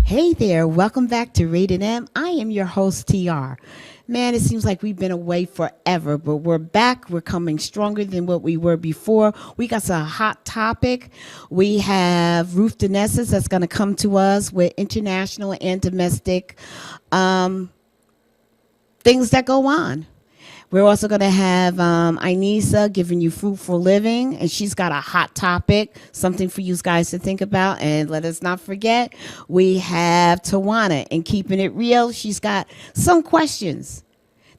Hey there, welcome back to Rated M. I am your host, TR. Man, it seems like we've been away forever, but we're back. We're coming stronger than what we were before. We got some hot topic. We have Ruth Denessis that's going to come to us with international and domestic things that go on. We're also going to have Inisa giving you fruitful living, and she's got a hot topic, something for you guys to think about. And let us not forget, we have Tawana and keeping it real. She's got some questions.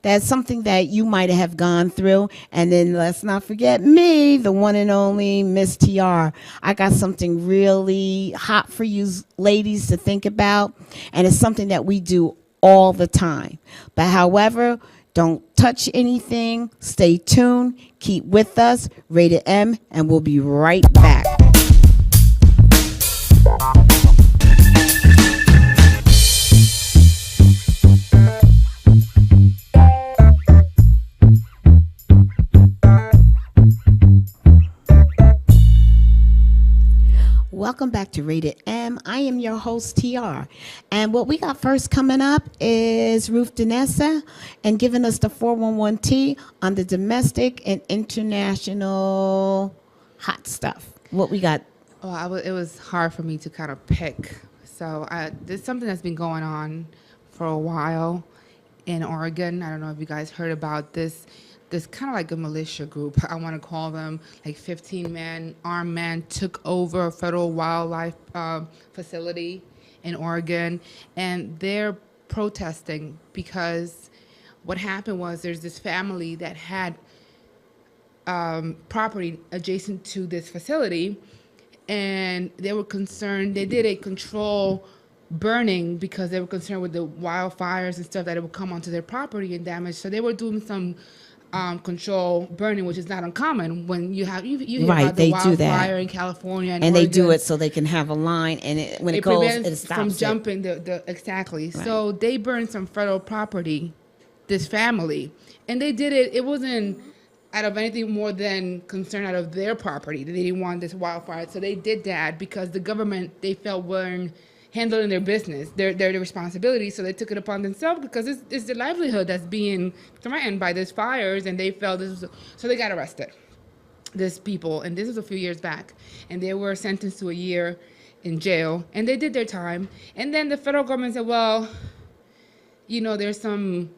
That's something that you might have gone through. And then let's not forget me, the one and only Miss TR. I got something really hot for you ladies to think about, and it's something that we do all the time. But however, don't touch anything. Stay tuned. Keep with us. Rated M, and we'll be right back. Welcome back to Rated M. I am your host, TR. And what we got first coming up is Ruth Denessa and giving us the 411T on the domestic and international hot stuff. What we got? It was hard for me to kind of pick. So there's something that's been going on for a while in Oregon. I don't know if you guys heard about this. This kind of like a militia group, I want to call them, like 15 armed men took over a federal wildlife facility in Oregon, and they're protesting because what happened was there's this family that had property adjacent to this facility, and they were concerned. They did a control burning because they were concerned with the wildfires and stuff that it would come onto their property and damage. So they were doing some control burning, which is not uncommon when you hear Right, about the they do wildfire that. in California And they do Oregon. it so they can have a line, and when it goes, prevents it stops from it. jumping exactly. Right. So they burned some federal property, this family, and they did it. It wasn't out of anything more than concern out of their property. They didn't want this wildfire, so they did that because the government, they felt, weren't handling their business, their responsibility. So they took it upon themselves because it's their livelihood that's being threatened by these fires, and they felt this was, so they got arrested. These people, and this was a few years back, and they were sentenced to a year in jail, and they did their time. And then the federal government said, well, there's some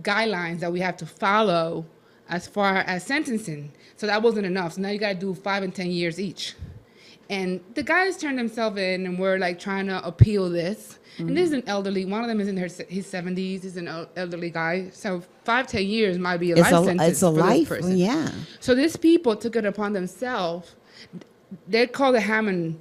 guidelines that we have to follow as far as sentencing. So that wasn't enough. So now you got to do 5 and 10 years each. And the guys turned themselves in and were like trying to appeal this. Mm-hmm. And this is an elderly, one of them is in his 70s, he's an elderly guy. So 5-10 years might be a life sentence it's a for life, this person. yeah. So these people took it upon themselves. They're called the Hammond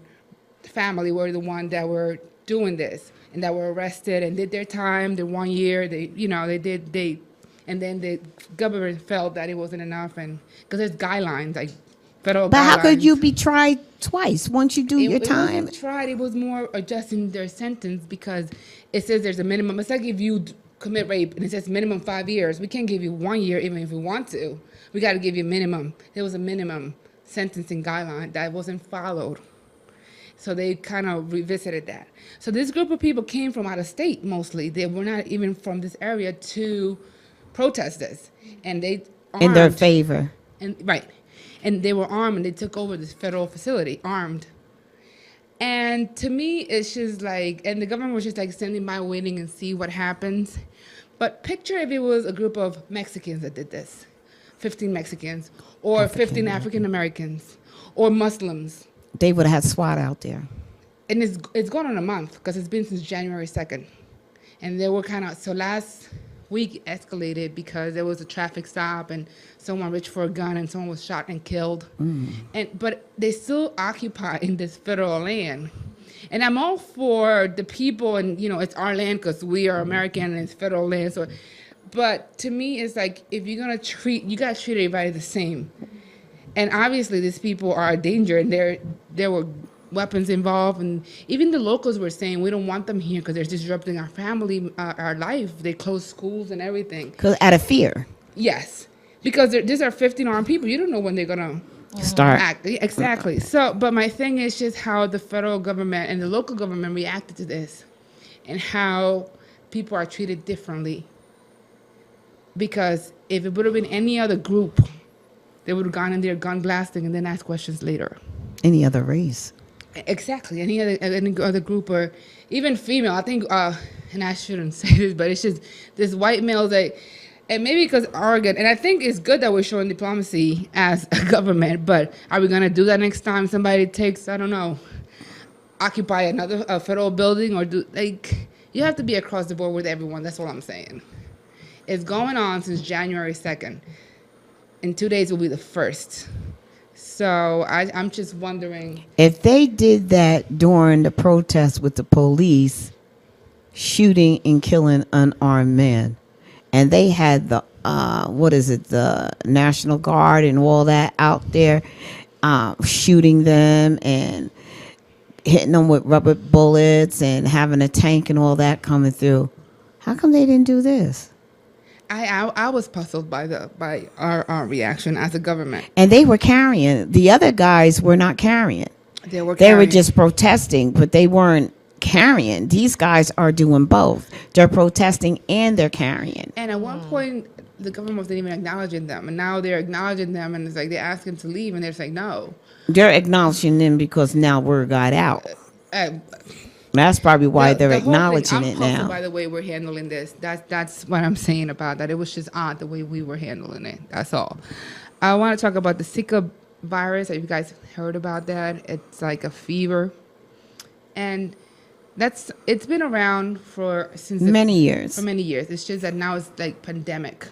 family, were the one that were doing this and that were arrested and did their time, their 1 year. And then the government felt that it wasn't enough, and because there's guidelines, like federal But guidelines. how could you be tried twice once you do your time? It wasn't tried. It was more adjusting their sentence because it says there's a minimum. It's like if you commit rape and it says minimum 5 years. We can't give you 1 year even if we want to. We got to give you minimum. There was a minimum sentencing guideline that wasn't followed. So they kind of revisited that. So this group of people came from out of state mostly. They were not even from this area to protest this. And they armed. In their favor. Right. And they were armed, and they took over this federal facility, armed. And to me, it's just like, and the government was just like standing by waiting and see what happens. But picture if it was a group of Mexicans that did this, 15 Mexicans, or 15 African Americans, or Muslims. They would have had SWAT out there. And it's gone on a month because it's been since January 2nd. And they were so last week escalated because there was a traffic stop and someone reached for a gun and someone was shot and killed. But they still occupy in this federal land. And I'm all for the people, and it's our land because we are American and it's federal land. So, but to me, it's like if you're gonna you gotta treat everybody the same. And obviously, these people are a danger, and there were weapons involved, and even the locals were saying we don't want them here because they're disrupting our family, our life. They closed schools and everything. Cause out of fear. Yes, because these are 15 armed people. You don't know when they're gonna start. act. Exactly. So, but my thing is just how the federal government and the local government reacted to this. and how people are treated differently. Because if it would have been any other group, they would have gone in there gun blasting and then asked questions later. Any other race. Exactly. Any other group, or even female. I think, and I shouldn't say this, but it's just this white male that, and maybe because Oregon, and I think it's good that we're showing diplomacy as a government, but are we going to do that next time somebody takes, I don't know, occupy another federal building, or do, like, you have to be across the board with everyone. That's all I'm saying. It's going on since January 2nd. In 2 days will be the 1st. So I'm just wondering. If they did that during the protest with the police shooting and killing unarmed men, and they had the the National Guard and all that out there shooting them and hitting them with rubber bullets and having a tank and all that coming through, how come they didn't do this? I was puzzled by our reaction as a government. And they were carrying. The other guys were not carrying. They were just protesting, but they weren't carrying. These guys are doing both. They're protesting and they're carrying. And at one point, the government wasn't even acknowledging them. And now they're acknowledging them, and it's like they ask them to leave, and they're saying no. They're acknowledging them because now word got out. That's probably why they're acknowledging it now. I'm by the way we're handling this. That's what I'm saying about that. It was just odd the way we were handling it. That's all. I want to talk about the Zika virus. Have you guys heard about that? It's like a fever, and it's been around since many years. For many years. It's just that now it's like pandemic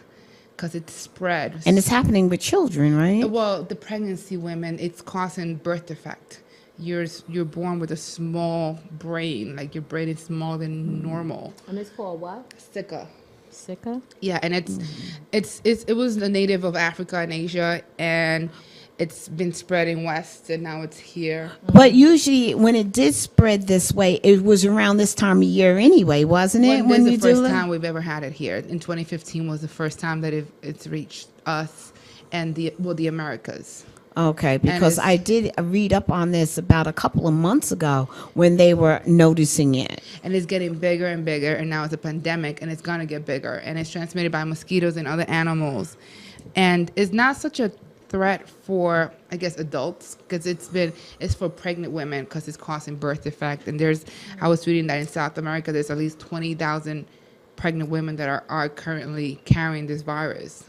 because it's spread. And it's happening with children, right? Well, the pregnancy women, it's causing birth defect. You're born with a small brain, like your brain is smaller than normal. And it's called what? Zika. Zika? Yeah, and it was a native of Africa and Asia, and it's been spreading west, and now it's here. But usually, when it did spread this way, it was around this time of year anyway, wasn't it? When the first time we've ever had it here. In 2015 was the first time that it's reached us and the Americas. Okay, because I did read up on this about a couple of months ago when they were noticing it. And it's getting bigger and bigger, and now it's a pandemic, and it's going to get bigger. And it's transmitted by mosquitoes and other animals. And it's not such a threat for, I guess, adults, because it's for pregnant women because it's causing birth defect. And I was reading that in South America, there's at least 20,000 pregnant women that are currently carrying this virus.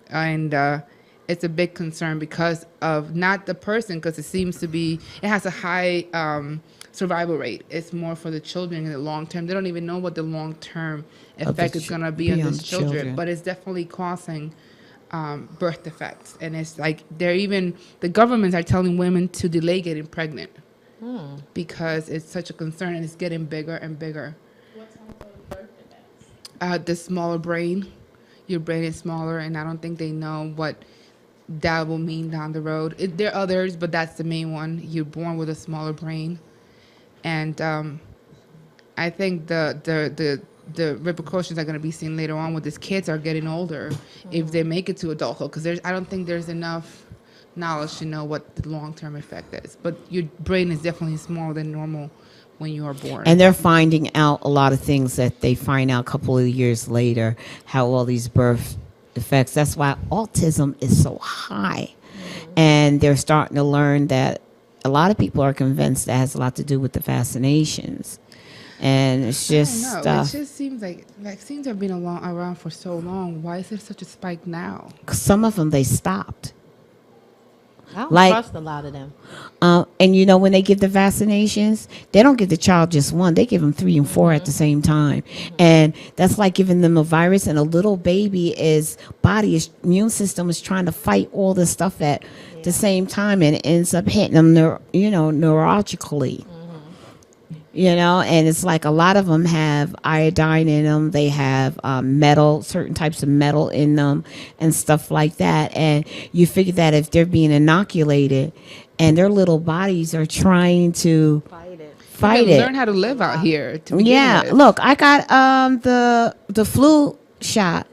And it's a big concern because of not the person, because it has a high survival rate. It's more for the children in the long term. They don't even know what the long term effect is going to be on these children, but it's definitely causing birth defects. And it's like the governments are telling women to delay getting pregnant because it's such a concern, and it's getting bigger and bigger. What type of birth defects? The smaller brain. Your brain is smaller, and I don't think they know what that will mean down the road. There are others, but that's the main one. You're born with a smaller brain, and I think the repercussions are going to be seen later on when these kids are getting older, if they make it to adulthood. Because I don't think there's enough knowledge to know what the long-term effect is. But your brain is definitely smaller than normal when you are born. And they're finding out a lot of things that they find out a couple of years later, how all these birth defects. That's why autism is so high. And they're starting to learn that a lot of people are convinced that has a lot to do with the vaccinations. And it's just I don't know. stuff. It just seems like vaccines have been around for so long. Why is there such a spike now? Some of them, they stopped. I don't Like- trust a lot of them. And when they give the vaccinations, they don't give the child just one. They give them 3 and 4 at the same time. And that's like giving them a virus, and a little baby's immune system is trying to fight all this stuff at the same time, and it ends up hitting them, neurologically. And it's like a lot of them have iodine in them. They have metal, certain types of metal in them and stuff like that. And you figure that if they're being inoculated and their little bodies are trying to fight it. Learn how to live out here. To begin with. Look, I got the flu shot.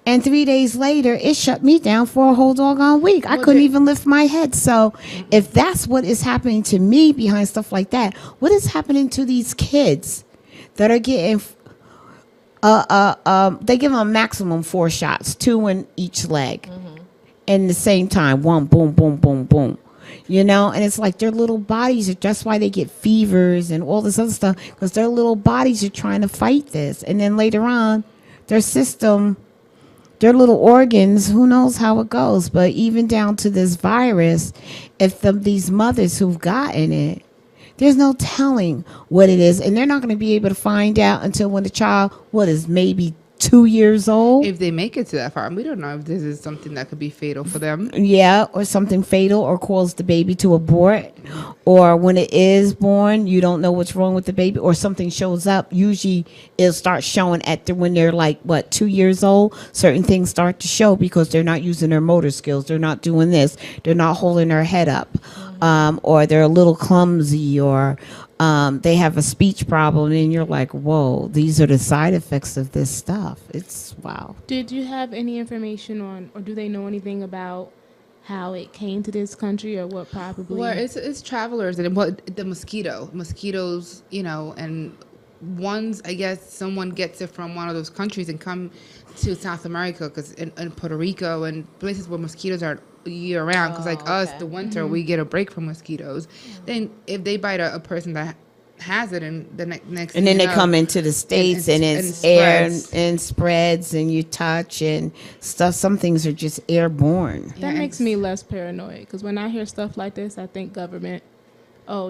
And 3 days later, it shut me down for a whole doggone week. I couldn't even lift my head. So if that's what is happening to me behind stuff like that, what is happening to these kids that are getting they give them a maximum 4 shots, 2 in each leg, in the same time. One, boom, boom, boom, boom. You know, and it's like their little bodies are, that's why they get fevers and all this other stuff, because their little bodies are trying to fight this. And then later on, their system, their little organs, who knows how it goes. But even down to this virus, if these mothers who've gotten it, there's no telling what it is. And they're not going to be able to find out until when the child, is maybe 2 years old. If they make it to that far, we don't know if this is something that could be fatal for them. Yeah, or something fatal, or cause the baby to abort. Or when it is born, you don't know what's wrong with the baby, or something shows up. Usually it'll start showing when they're like, 2 years old. Certain things start to show because they're not using their motor skills. They're not doing this. They're not holding their head up. Or they're a little clumsy, or they have a speech problem, and you're like, whoa, these are the side effects of this stuff. It's wow. Did you have any information on, or do they know anything about how it came to this country, or what probably? Well, it's travelers, and the mosquitoes, and ones, I guess someone gets it from one of those countries and come to South America, because in Puerto Rico and places where mosquitoes are year round, because us, the winter, we get a break from mosquitoes. Then if they bite a person that has it, and the next and then they come into the States, and it's air and spreads, and you touch and stuff. Some things are just airborne. That makes me less paranoid, because when I hear stuff like this, I think government,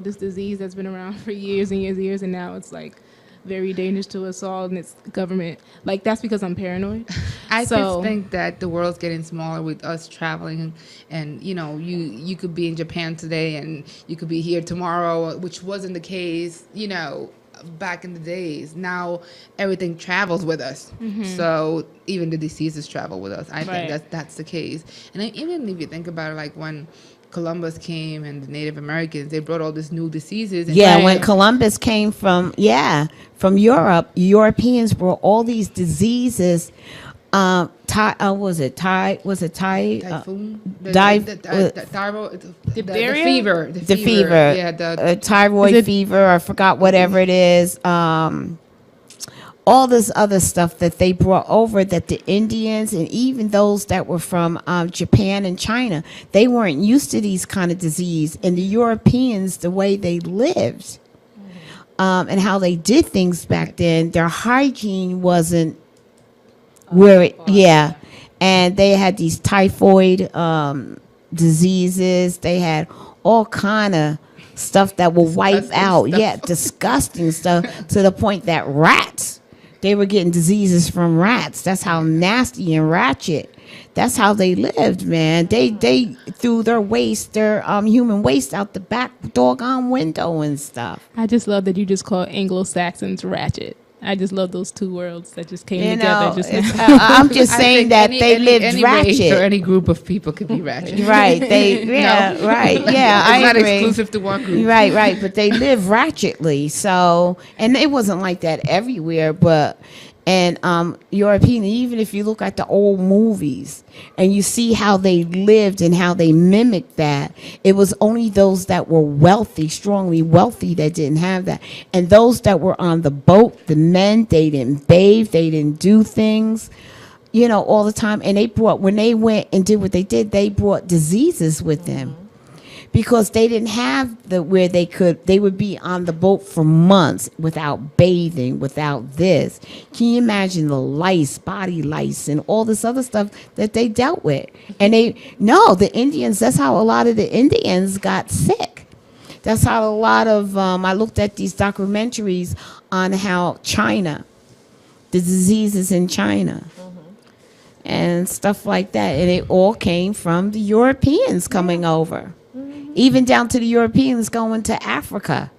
this disease that's been around for years and years and years, and now it's like very dangerous to us all, and it's government. Like, that's because I'm paranoid. I just think that the world's getting smaller with us traveling, and you could be in Japan today and you could be here tomorrow, which wasn't the case, back in the days. Now everything travels with us, so even the diseases travel with us. I think that's the case. And even if you think about it, like when Columbus came and the Native Americans, they brought all these new diseases. And when Columbus came from Europe, Europeans brought all these diseases. Typhoon? Diphtheria? The fever. Yeah, thyroid fever. I forgot whatever it is. All this other stuff that they brought over, that the Indians and even those that were from Japan and China, they weren't used to these kind of disease. And the Europeans, the way they lived and how they did things back then, their hygiene wasn't and they had these typhoid diseases. They had all kind of stuff that will wipe out. Disgusting stuff, to the point that they were getting diseases from rats. That's how nasty and ratchet. That's how they lived, man. They threw their human waste out the back doggone window and stuff. I just love that you just call Anglo-Saxons ratchet. I just love those two worlds that just came together. I'm just saying that they lived any ratchet. Race or any group of people could be ratchet. Right. Right. Yeah, I not agree. exclusive to one group. Right. But they live ratchetly. So, and it wasn't like that everywhere, but. And European, even if you look at the old movies and you see how they lived and how they mimicked that, it was only those that were wealthy, strongly wealthy, that didn't have that. And those that were on the boat, the men, they didn't bathe, they didn't do things, all the time. And when they went and did what they did, they brought diseases with them. Because they didn't have they would be on the boat for months without bathing, without this. Can you imagine the lice, body lice, and all this other stuff that they dealt with? And the Indians, that's how a lot of the Indians got sick. That's how a lot of, I looked at these documentaries on how China, the diseases in China. And stuff like that. And it all came from the Europeans coming over. Even down to the Europeans going to Africa,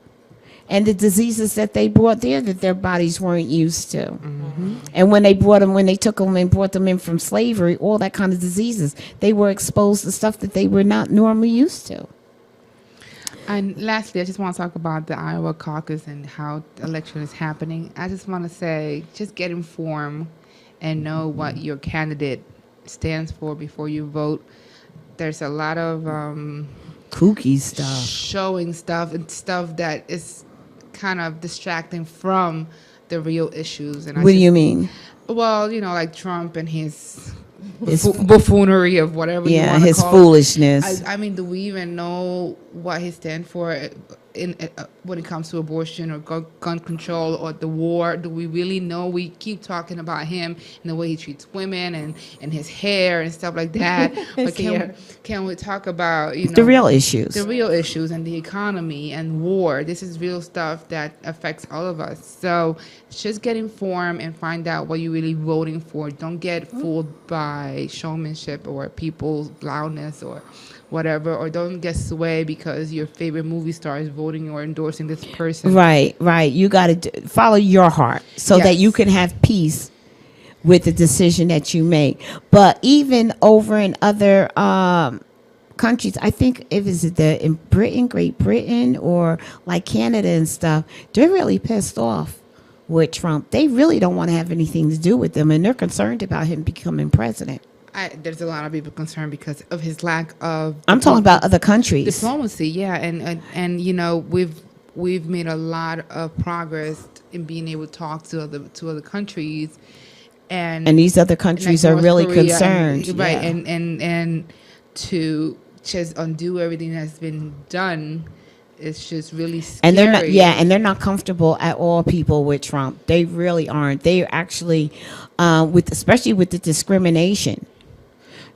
and the diseases that they brought there that their bodies weren't used to. And when they took them and brought them in from slavery, all that kind of diseases, they were exposed to stuff that they were not normally used to. And lastly, I just want to talk about the Iowa caucus and how the election is happening. I just want to say, just get informed and know what your candidate stands for before you vote. There's a lot of kooky stuff, showing stuff and stuff that is kind of distracting from the real issues. And What do you mean? Well, like Trump and his His- buffoonery of whatever you Yeah, want to his call it. foolishness. I mean, do we even know what he stands for in when it comes to abortion or gun control or the war? Do we really know? We keep talking about him and the way he treats women and his hair and stuff like that. But can we talk about The real issues. the real issues and the economy and war? This is real stuff that affects all of us. So just get informed and find out what you're really voting for. Don't get fooled by showmanship or people's loudness or whatever, or don't get swayed because your favorite movie star is voting or endorsing this person. Right. You got to follow your heart so that Yes. you can have peace with the decision that you make. But even over in other countries, I think in Britain, Great Britain, or like Canada and stuff, they're really pissed off with Trump. They really don't want to have anything to do with them, and they're concerned about him becoming president. There's a lot of people concerned because of his lack of. I'm talking about other countries. Diplomacy, yeah, and we've made a lot of progress in being able to talk to other countries, and And these other countries are North really Korea concerned. right? Yeah. And to just undo everything that's been done, it's just really scary. And they're not comfortable at all, people, with Trump. They really aren't. They actually, especially with the discrimination.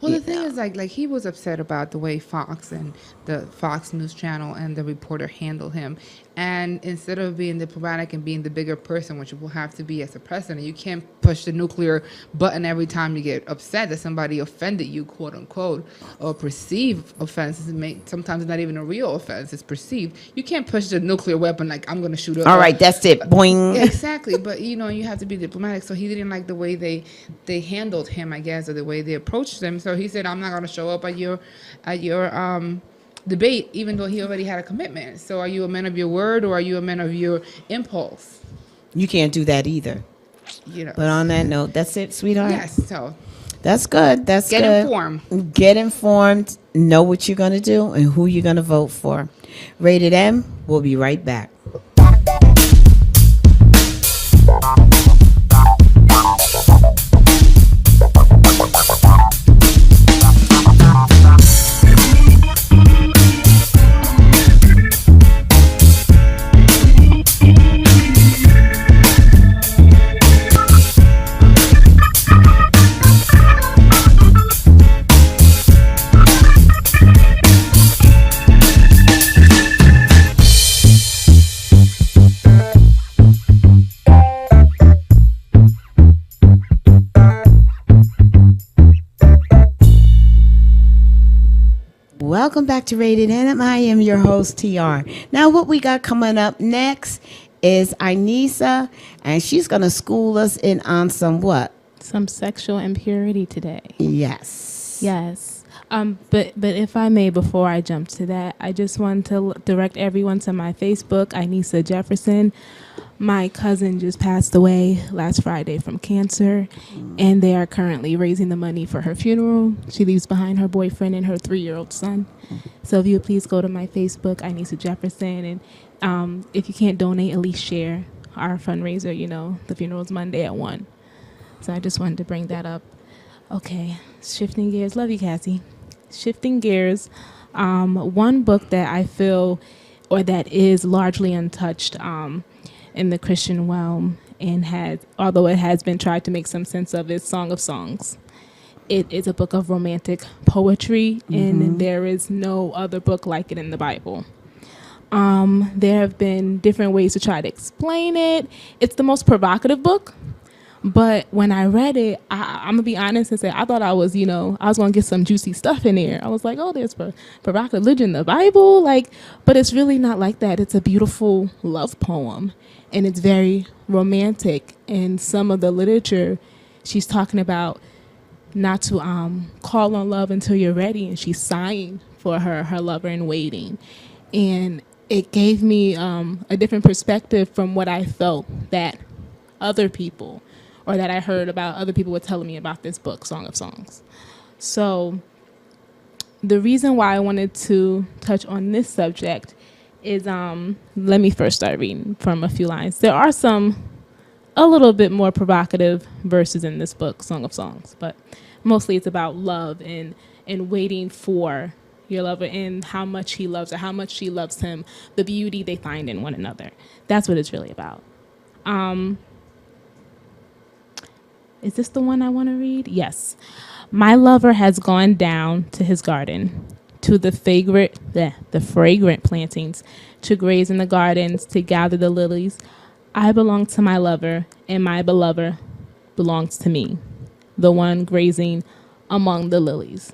Well, the thing is, like he was upset about the way Fox and the Fox News Channel and the reporter handled him. And instead of being diplomatic and being the bigger person, which will have to be as a president, you can't push the nuclear button every time you get upset that somebody offended you, quote unquote, or perceived offenses. Sometimes it's not even a real offense; it's perceived. You can't push the nuclear weapon like I'm going to shoot up. All right, that's it. Boing. Yeah, exactly, but you have to be diplomatic. So he didn't like the way they handled him, I guess, or the way they approached him. So he said, "I'm not going to show up at your debate, even though he already had a commitment." So are you a man of your word or are you a man of your impulse? You can't do that either. But on that note, that's it, sweetheart. Yes. So That's good. That's get good. informed. Get informed. Know what you're going to do and who you're going to vote for. Rated M. We'll be right back. Welcome back to Rated M. I am your host, TR. Now, what we got coming up next is Inisa, and she's going to school us in on some what? Some sexual impurity today. Yes. Yes. But if I may, before I jump to that, I just want to direct everyone to my Facebook, Inisa Jefferson. My cousin just passed away last Friday from cancer, and they are currently raising the money for her funeral. She leaves behind her boyfriend and her 3-year-old son. So if you would please go to my Facebook, Inisa Jefferson, and if you can't donate, at least share our fundraiser. The funeral's Monday at 1. So I just wanted to bring that up. Okay, shifting gears. Love you, Cassie. Shifting gears. One book that I feel, or that is largely untouched in the Christian realm, and although it has been tried to make some sense of, is Song of Songs. It is a book of romantic poetry, and there is no other book like it in the Bible. There have been different ways to try to explain it. It's the most provocative book. But when I read it, I'm going to be honest and say, I thought I was going to get some juicy stuff in there. I was like, oh, there's provocative religion in the Bible. But it's really not like that. It's a beautiful love poem, and it's very romantic. And some of the literature, she's talking about not to call on love until you're ready. And she's sighing for her lover and waiting. And it gave me a different perspective from what I felt that other people, or that I heard about other people were telling me about this book, Song of Songs. So the reason why I wanted to touch on this subject is, let me first start reading from a few lines. There are some a little bit more provocative verses in this book, Song of Songs, but mostly it's about love and waiting for your lover and how much he loves her, how much she loves him, the beauty they find in one another. That's what it's really about. Is this the one I want to read? Yes. My lover has gone down to his garden, to the fragrant plantings, to graze in the gardens, to gather the lilies. I belong to my lover, and my beloved belongs to me, the one grazing among the lilies.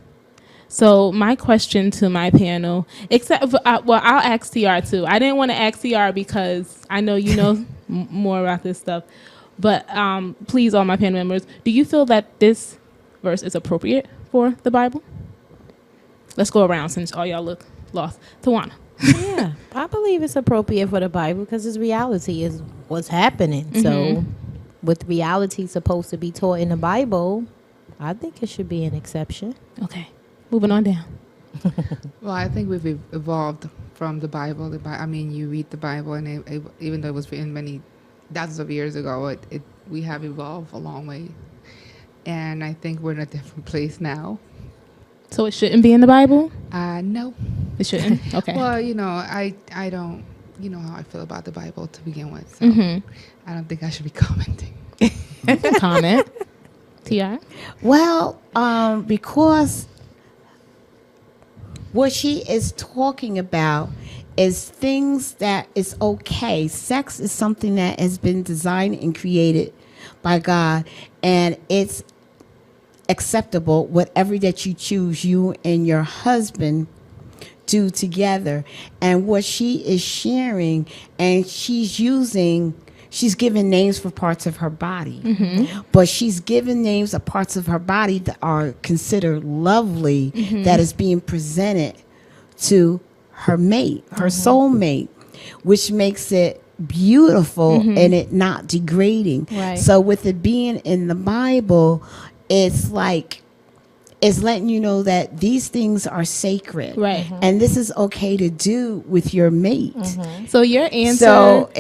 So my question to my panel, I'll ask TR too. I didn't want to ask TR because I know you know more about this stuff. But please, all my panel members, do you feel that this verse is appropriate for the Bible? Let's go around since all y'all look lost. Tawana. Yeah, I believe it's appropriate for the Bible because it's reality is what's happening. So with reality supposed to be taught in the Bible, I think it should be an exception. Okay, moving on down. Well, I think we've evolved from the Bible. I mean, you read the Bible, and even though it was written many thousands of years ago, we have evolved a long way. And I think we're in a different place now. So it shouldn't be in the Bible? No. It shouldn't? Okay. Well, I don't, you know how I feel about the Bible to begin with. So I don't think I should be commenting. You can comment. T.I.? Well, because what she is talking about is things that is okay. Sex is something that has been designed and created by God, and it's acceptable whatever that you choose, you and your husband do together. And what she is sharing, and she's giving names for parts of her body, but she's giving names of parts of her body that are considered lovely, that is being presented to her mate, her soulmate, which makes it beautiful and it not degrading. Right. So with it being in the Bible, it's like, it's letting you know that these things are sacred. Right. And this is okay to do with your mate. So your answer... So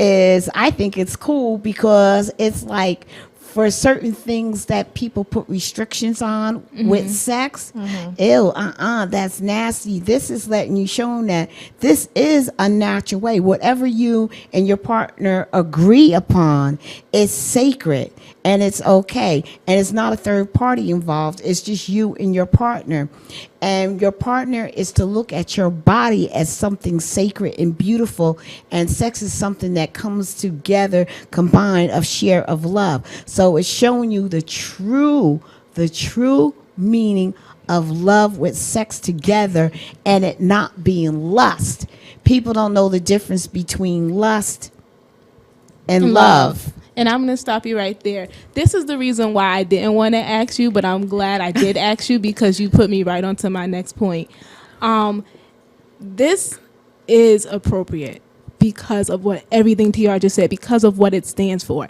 I think it's cool because it's like, for certain things that people put restrictions on with sex, ew, that's nasty. This is letting you show that this is a natural way. Whatever you and your partner agree upon is sacred and it's okay. And it's not a third party involved. It's just you and your partner. And your partner is to look at your body as something sacred and beautiful. And sex is something that comes together, combined of share of love. So it's showing you the true meaning of love with sex together and it not being lust. People don't know the difference between lust and love. And I'm going to stop you right there. This is the reason why I didn't want to ask you, but I'm glad I did ask you because you put me right onto my next point. This is appropriate because of what everything TR just said, because of what it stands for.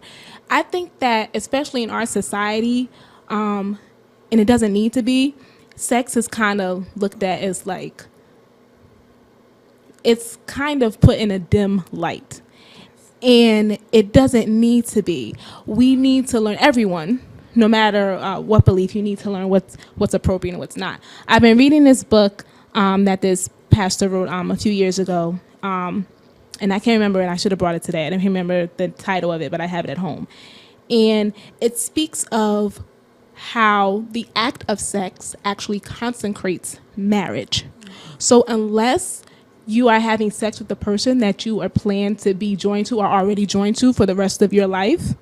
I think that, especially in our society, and it doesn't need to be, sex is kind of looked at as like, it's kind of put in a dim light. And it doesn't need to be. We need to learn, everyone, no matter what belief, you need to learn what's appropriate and what's not. I've been reading this book that this pastor wrote a few years ago. And I can't remember it. I should have brought it today. I didn't remember the title of it, but I have it at home. And it speaks of how the act of sex actually consecrates marriage. So unless you are having sex with the person that you are planned to be joined to or already joined to for the rest of your life,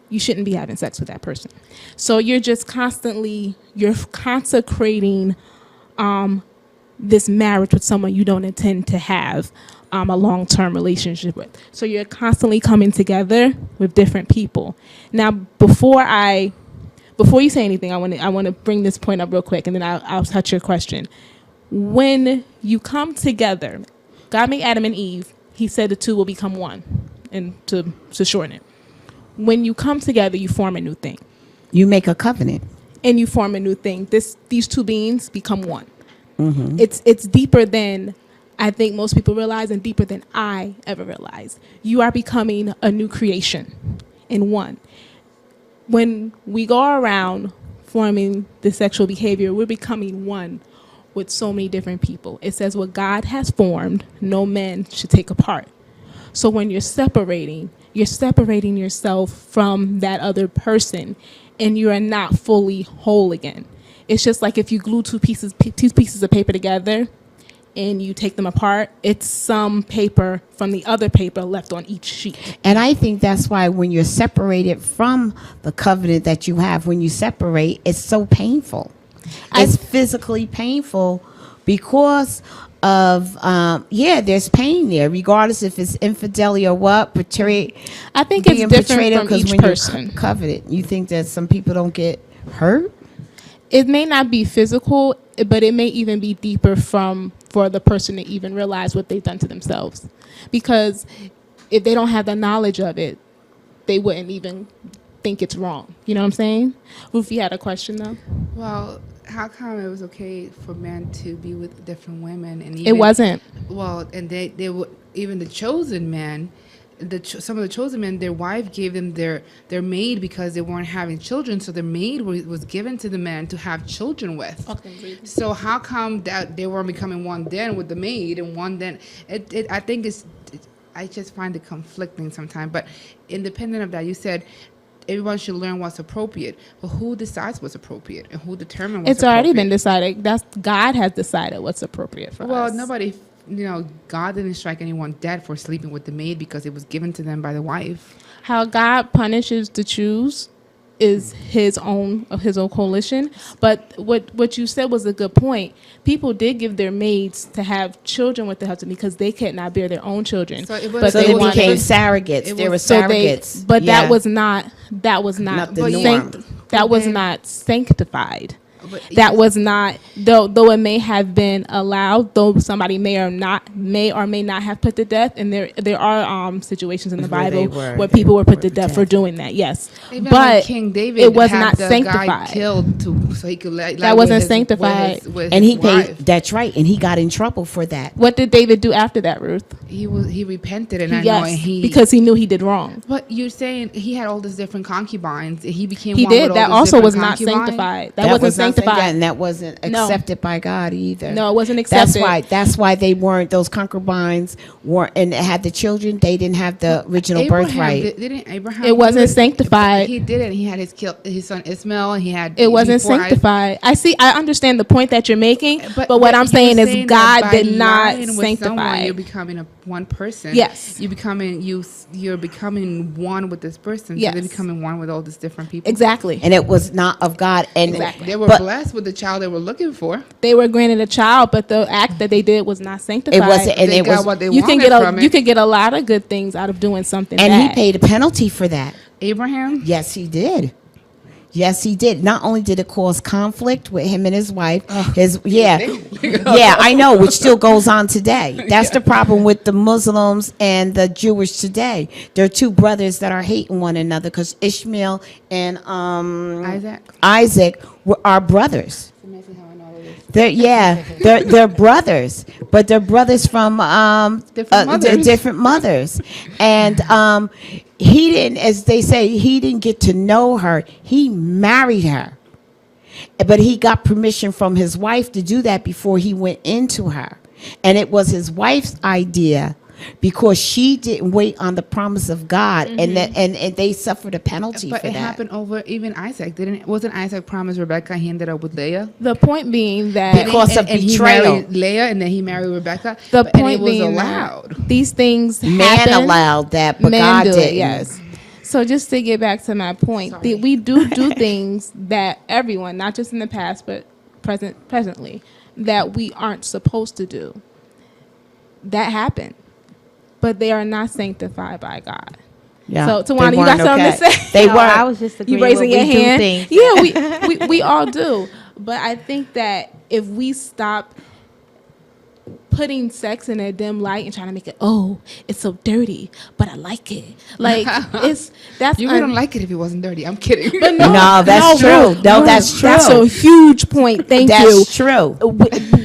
you shouldn't be having sex with that person. So you're just constantly, you're consecrating this marriage with someone you don't intend to have a long-term relationship with. So you're constantly coming together with different people. Now, before you say anything, I want to bring this point up real quick, and then I'll touch your question. When you come together, God made Adam and Eve. He said the two will become one, and to shorten it. When you come together, you form a new thing. You make a covenant. And you form a new thing. These two beings become one. It's deeper than I think most people realize and deeper than I ever realized. You are becoming a new creation. in one. When we go around forming the sexual behavior, we're becoming one with so many different people. It says what God has formed, no man should take apart. So when you're separating yourself from that other person, and you are not fully whole again. It's just like if you glue two pieces of paper together and you take them apart, it's some paper from the other paper left on each sheet. And I think that's why when you're separated from the covenant that you have, when you separate, it's so painful. It's physically painful because of, there's pain there, regardless if it's infidelity or what. I think it's different from each person. Covenant, you think that some people don't get hurt? It may not be physical, but it may even be deeper for the person to even realize what they've done to themselves. Because if they don't have the knowledge of it, they wouldn't even think it's wrong. You know what I'm saying? Ruth, you had a question though? Well, how come it was okay for men to be with different women? And even, It wasn't. Well, and they were, even the chosen men, some of the chosen men, their wife gave them their maid because they weren't having children, so their maid was given to the men to have children with. Okay. So how come that they weren't becoming one then with the maid and one then? I think I just find it conflicting sometimes. But independent of that, you said everyone should learn what's appropriate. But who decides what's appropriate and who determines what's appropriate? It's already been decided. God has decided what's appropriate for us. Well, nobody, God didn't strike anyone dead for sleeping with the maid because it was given to them by the wife. How God punishes the Jews is his own coalition. But what you said was a good point. People did give their maids to have children with the husband because they could not bear their own children. So but So they wanted- became surrogates. They were surrogates. But Yeah. that was not Not the norm. that was not sanctified. But That was not, though it may have been allowed, though somebody may or may not have put to death, and there are situations in the Where they Bible were- where they people were put to were death for doing that. Yes, Even when but King David it was had not the sanctified. guy killed so he could lie That with wasn't his- sanctified. with And his he paid. wife. That's right. And he got in trouble for that. What did David do after that, Ruth? He repented, and I know, Yes, and he because he knew he did wrong. But you're saying he had all these different concubines. He became He one did. with all That these also different was not concubines? sanctified. That wasn't was not sanctified. and that wasn't No. accepted by God either. No, it wasn't accepted. That's why they weren't. Those concubines weren't, and had the children. They didn't have the original birthright. Didn't Abraham? It wasn't do sanctified. He did it. He had his son Ismail. And he had. It wasn't before sanctified. I understand the point that you're making, but what but I'm you saying were is saying God that by did not lying with someone, sanctify. you're becoming one person. Yes. You're becoming one with this person. Yes. So they're becoming one with all these different people. Exactly. And it was not of God. And Exactly. They were but blessed with the child they were looking for. They were granted a child, but the act that they did was not sanctified. it wasn't. And They it got was. what they You can wanted get from you it. can get a lot of good things out of doing something. And bad. he paid a penalty for that. Abraham. Yes, he did. Yes, he did. Not only did it cause conflict with him and his wife, I know, which still goes on today. That's the problem with the Muslims and the Jewish today. There are two brothers that are hating one another because Ishmael and Isaac are brothers. It's amazing how I know all of this. They're brothers, but they're brothers from different mothers. And he didn't, as they say, he didn't get to know her. He married her, but he got permission from his wife to do that before he went into her. And it was his wife's idea because she didn't wait on the promise of God, and they suffered a penalty But for it that. happened over even Isaac. Wasn't Isaac promised Rebecca? He ended up with Leah. The point being that Because of He betrayal. married Leah, and then he married Rebecca. the and it point was being allowed. that these things Man happen. allowed that, but Men God do it, didn't. yes. So just to get back to my point, we do things that everyone, not just in the past, but presently, that we aren't supposed to do. That happened, but they are not sanctified by God. Yeah. So, They Tawana, you got weren't something okay. to say? They No, weren't. I was just agreeing You raising with your we do hand? things. Yeah, we all do. But I think that if we stop putting sex in a dim light and trying to make it, oh, it's so dirty, but I like it. Like that's You wouldn't like it if it wasn't dirty. I'm kidding. But No, that's true. No, that's true. That's a huge point. Thank you. That's true.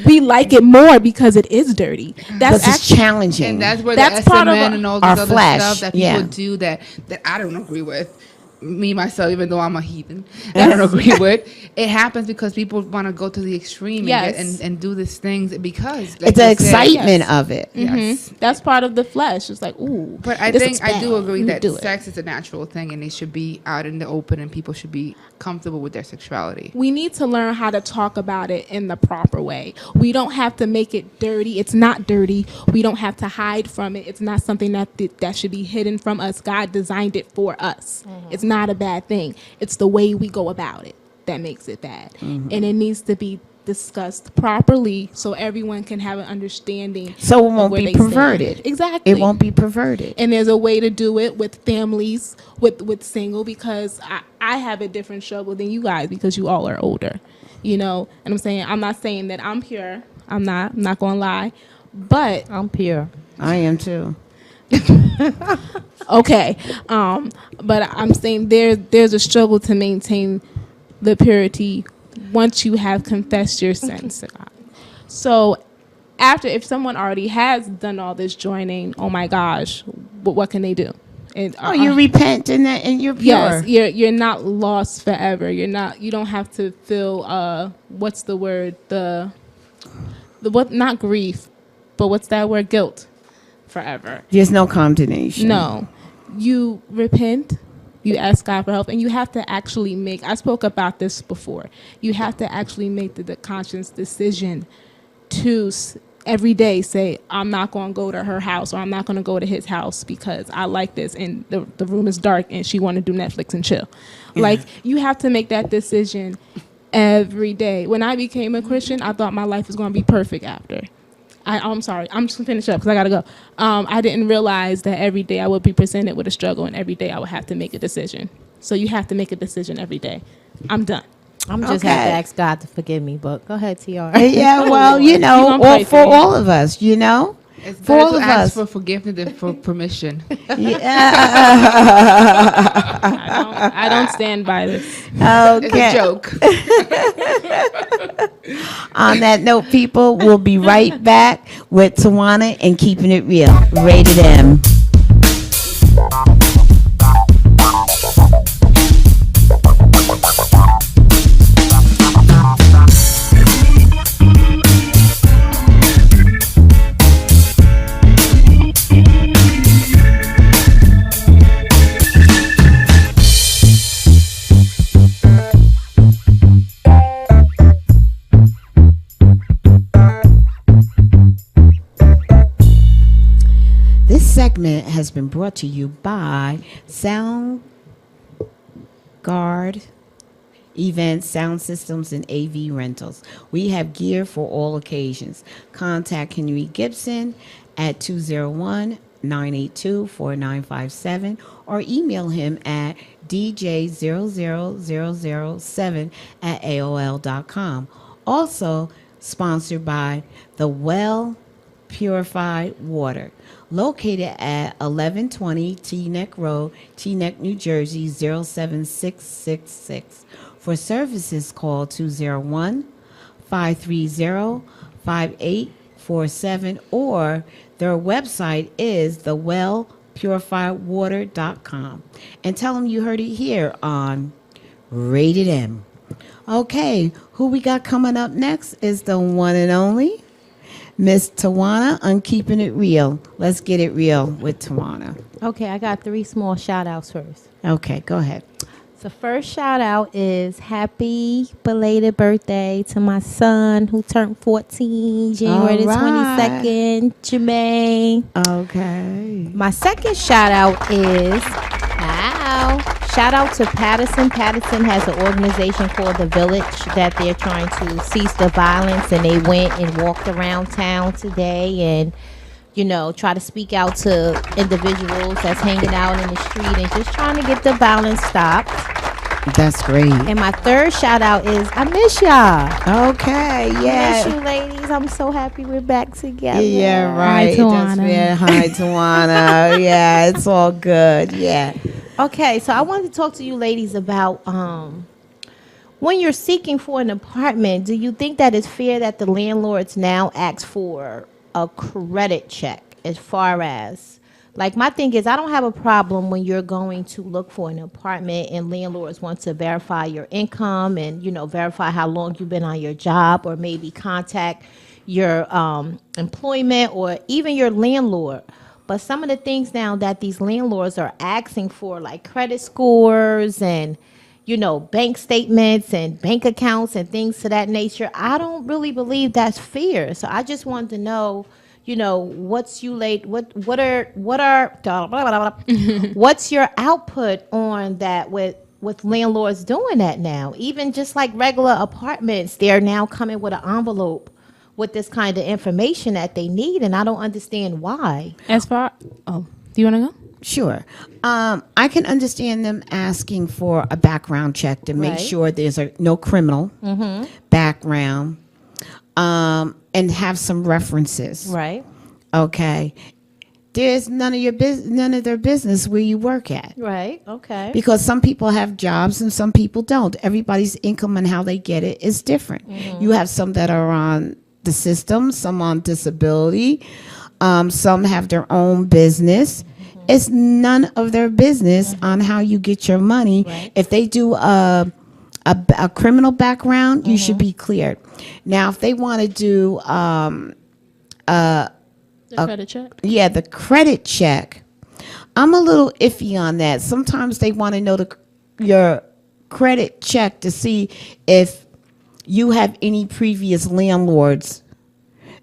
We like it more because it is dirty. That's Because it's challenging. And that's where That's the part of SMN and all our this other flesh, stuff that people yeah. do that I don't agree with. Me myself, even though I'm a heathen, I don't agree with. It happens because people want to go to the extreme Yes. and do these things because like it's the you said, excitement yes. of it. Yes. That's part of the flesh. It's like, ooh. But I this think looks I do bad. agree Let me that do it. sex is a natural thing and it should be out in the open and people should be comfortable with their sexuality. We need to learn how to talk about it in the proper way. We don't have to make it dirty. It's not dirty. We don't have to hide from it. It's not something that should be hidden from us. God designed it for us. It's not a bad thing. It's the way we go about it that makes it bad. And it needs to be discussed properly so everyone can have an understanding. So it of won't where be they stand. perverted. Exactly. It won't be perverted. And there's a way to do it with families, with single, because I have a different struggle than you guys because you all are older, and I'm not saying that I'm pure. I'm not going to lie, but I'm pure. I am too. okay. But I'm saying there's a struggle to maintain the purity once you have confessed your sins to God. So if someone already has done all this joining, oh my gosh, what can they do? And, You repent and you're pure. yes, you're not lost forever. You don't have to feel what's the word? The what, not grief, but what's that word? Guilt forever. There's no condemnation. No. You repent, you ask God for help, and you have to actually I spoke about this before. You have to actually make the conscious decision to every day say, I'm not going to go to her house or I'm not going to go to his house because I like this and the room is dark and she want to do Netflix and chill. Like, you have to make that decision every day. When I became a Christian, I thought my life was going to be perfect after. I'm sorry. I'm just going to finish up because I got to go. I didn't realize that every day I would be presented with a struggle and every day I would have to make a decision. So you have to make a decision every day. I'm done. I'm just have to ask God to forgive me, but go ahead, TR. Yeah, well, gonna pray for for you. all of us, It's For better all to of ask us. for forgiveness than for permission. Yeah. I don't stand by this. It's a Okay. joke. On that note, people, we'll be right back with Tawana and Keeping It Real. Rated M. This segment has been brought to you by Sound Guard Events, Sound Systems, and AV Rentals. We have gear for all occasions. Contact Henry Gibson at 201-982-4957 or email him at dj00007@aol.com. Also sponsored by The Well Purified Water, located at 1120 Teaneck Road, Teaneck, New Jersey 07666. For services, call 201-530-5847 or their website is thewellpurifiedwater.com. And tell them you heard it here on Rated M. Okay, who we got coming up next is the one and only Miss Tawana on Keeping It Real. Let's get it real with Tawana. Okay, I got 3 small shout outs first. Okay, go ahead. So first shout out is happy belated birthday to my son who turned 14 January the All right. 22nd, Jermaine. Okay. My second shout out is shout out to Patterson. Patterson has an organization called The Village that they're trying to cease the violence, and they went and walked around town today and try to speak out to individuals that's hanging out in the street and just trying to get the violence stopped. That's great. And my third shout out is I miss y'all. Okay, Miss yeah. you ladies. I'm so happy we're back together. Yeah, right. Tawana. Hi, Tawana. Yeah, it's all good. Yeah. Okay, so I wanted to talk to you ladies about when you're seeking for an apartment, do you think that it's fair that the landlords now ask for a credit check as far as like my thing is I don't have a problem when you're going to look for an apartment and landlords want to verify your income and verify how long you've been on your job or maybe contact your employment or even your landlord. But some of the things now that these landlords are asking for, like credit scores and, bank statements and bank accounts and things to that nature, I don't really believe that's fair. So I just wanted to know, what's what's your output on that with landlords doing that now? Even just like regular apartments, they're now coming with an envelope with this kind of information that they need, and I don't understand why. As far, do you want to go? Sure. I can understand them asking for a background check to make Right. sure there's no criminal background, and have some references. Right. Okay. There's none of their business where you work at. Right. Okay. Because some people have jobs and some people don't. Everybody's income and how they get it is different. You have some that are on the system, some on disability, some have their own business. It's none of their business on how you get your money. Right. If they do a criminal background, you should be cleared. Now, if they want to do The credit check? yeah, the credit check, I'm a little iffy on that. Sometimes they want to know your credit check to see if you have any previous landlords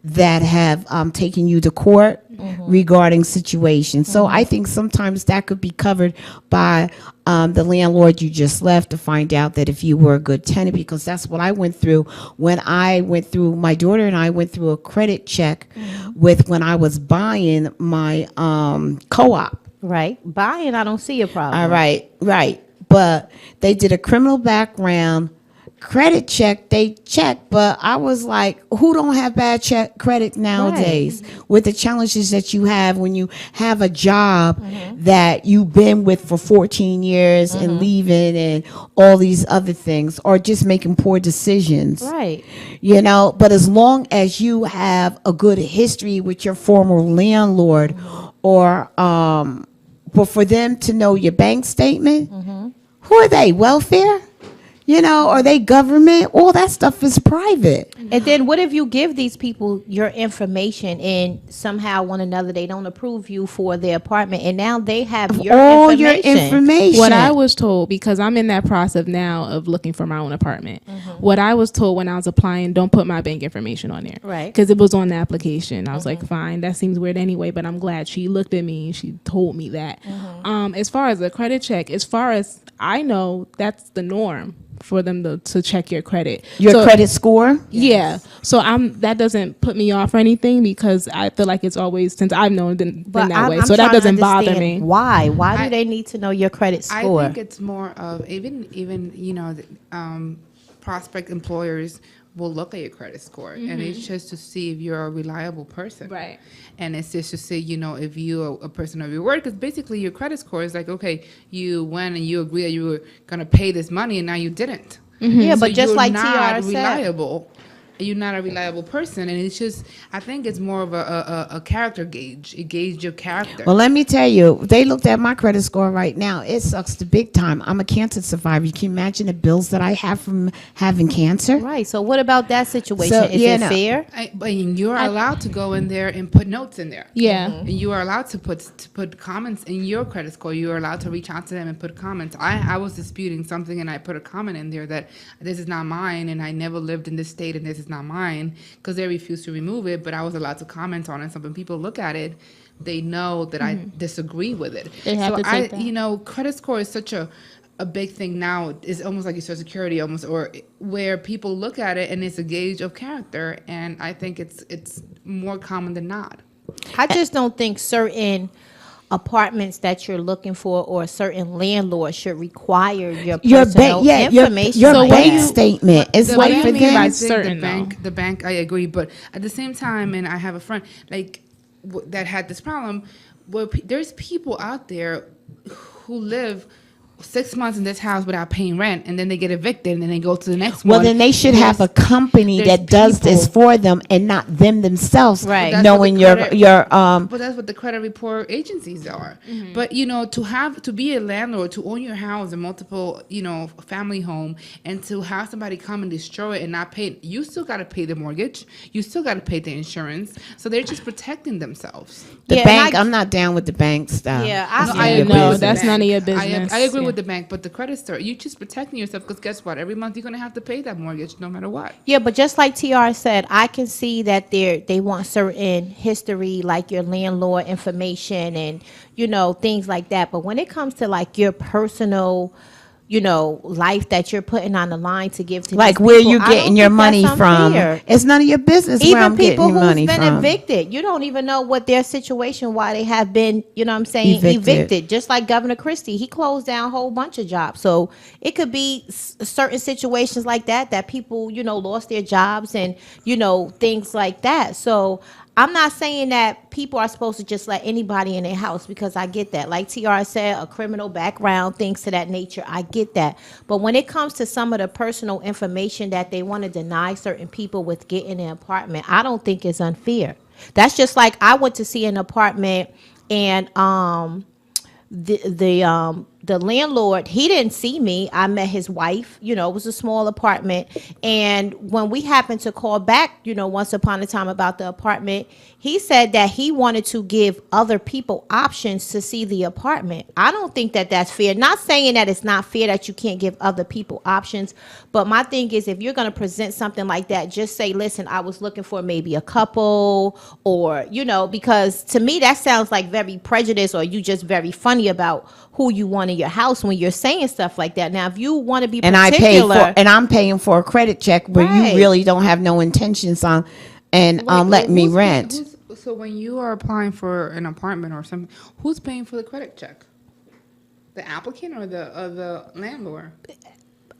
that have taken you to court regarding situations. So I think sometimes that could be covered by the landlord you just left to find out that if you were a good tenant, because that's what I went through when my daughter and I went through a credit check when I was buying my co-op. Right. Buying, I don't see a problem. All right, right. But they did a criminal background credit check. They checked, but I was like, who don't have bad credit nowadays with the challenges that you have when you have a job that you've been with for 14 years and leaving and all these other things, or just making poor decisions. Right. But as long as you have a good history with your former landlord, or but for them to know your bank statement, who are they? Welfare? Are they government? All that stuff is private. And then what if you give these people your information and somehow one another they don't approve you for their apartment and now they have your All information. your information. What I was told, because I'm in that process now of looking for my own apartment, what I was told when I was applying, don't put my bank information on there. Right. Because it was on the application. I was like, fine, that seems weird anyway, but I'm glad she looked at me and she told me that. As far as a credit check, as far as I know, that's the norm for them to check your credit. Your credit score? Yeah. So that doesn't put me off or anything because I feel like it's always, since I've known been that way. So that doesn't bother me. Why? Why do they need to know your credit score? I think it's more of even prospect employers will look at your credit score, and it's just to see if you're a reliable person. Right. And it's just to say, if you're a person of your word, because basically your credit score is like, okay, you went and you agreed that you were going to pay this money, and now you didn't. Yeah, So but just you're like not TR said. reliable. You're not a reliable person, and it's just, I think it's more of a character gauge. It gauged your character. Well, let me tell you, they looked at my credit score right now. It sucks the big time. I'm a cancer survivor. You can imagine the bills that I have from having cancer. Right. So what about that situation? So, Is yeah, it no. fair? But you're allowed to go in there and put notes in there. Yeah. And you are allowed to put comments in your credit score. You are allowed to reach out to them and put comments. I was disputing something, and I put a comment in there that this is not mine, and I never lived in this state, and this is not mine, because they refused to remove it. But I was allowed to comment on it. So when people look at it, they know that I disagree with it. They have so to take that. credit score is such a big thing now. It's almost like your Social Security, almost, or where people look at it and it's a gauge of character. And I think it's more common than not. I just don't think certain apartments that you're looking for, or a certain landlord should require your Your personal bank, your information. your So what bank do you- statement is The what like do you for mean by them. certain, the bank, I agree, but at the same time, and I have a friend like that had this problem. Where there's people out there who live 6 months in this house without paying rent, and then they get evicted, and then they go to the next Well, one. then they should have a There's- company there's that does this people- for them and not them themselves. Right. That's Knowing what the your credit- your But that's what the credit report agencies are. But to be a landlord, to own your house, a multiple family home, and to have somebody come and destroy it and not pay, you still got to pay the mortgage. You still got to pay the insurance. So they're just protecting themselves. the Yeah, and bank. I- I'm not down with the bank stuff. Yeah, I No, see I that. agree No, with the that's bank. none of your business. I agree Yeah. with the bank, but the credit store, you just protecting yourself because guess what? Every month you're gonna have to pay that mortgage no matter what. Yeah, but just like TR said, I can see that they want certain history, like your landlord information and things like that. But when it comes to like your personal, life that you're putting on the line to give to Like these where people, you I getting don't your think money that's from? unfair. It's none of your business where Even I'm getting people your who's money been from. evicted, you don't even know what their situation, why they have been, Evicted. evicted. Just like Governor Christie, he closed down a whole bunch of jobs. So it could be certain situations like that people, lost their jobs and, things like that. So I'm not saying that people are supposed to just let anybody in their house, because I get that. Like TR said, a criminal background, things to that nature. I get that. But when it comes to some of the personal information that they want to deny certain people with getting an apartment, I don't think it's unfair. That's just like I went to see an apartment and the landlord, he didn't see me. I met his wife. It was a small apartment. And when we happened to call back, once upon a time about the apartment, he said that he wanted to give other people options to see the apartment. I don't think that that's fair. Not saying that it's not fair that you can't give other people options, but my thing is, if you're going to present something like that, just say, listen, I was looking for maybe a couple, or, because to me that sounds like very prejudiced, or you just very funny about who you want in your house when you're saying stuff like that. Now, if you want to be and particular, I'm paying for a credit check where Right. you really don't have no intentions on letting me Who's- rent. So when you are applying for an apartment or something, who's paying for the credit check? The applicant or the landlord?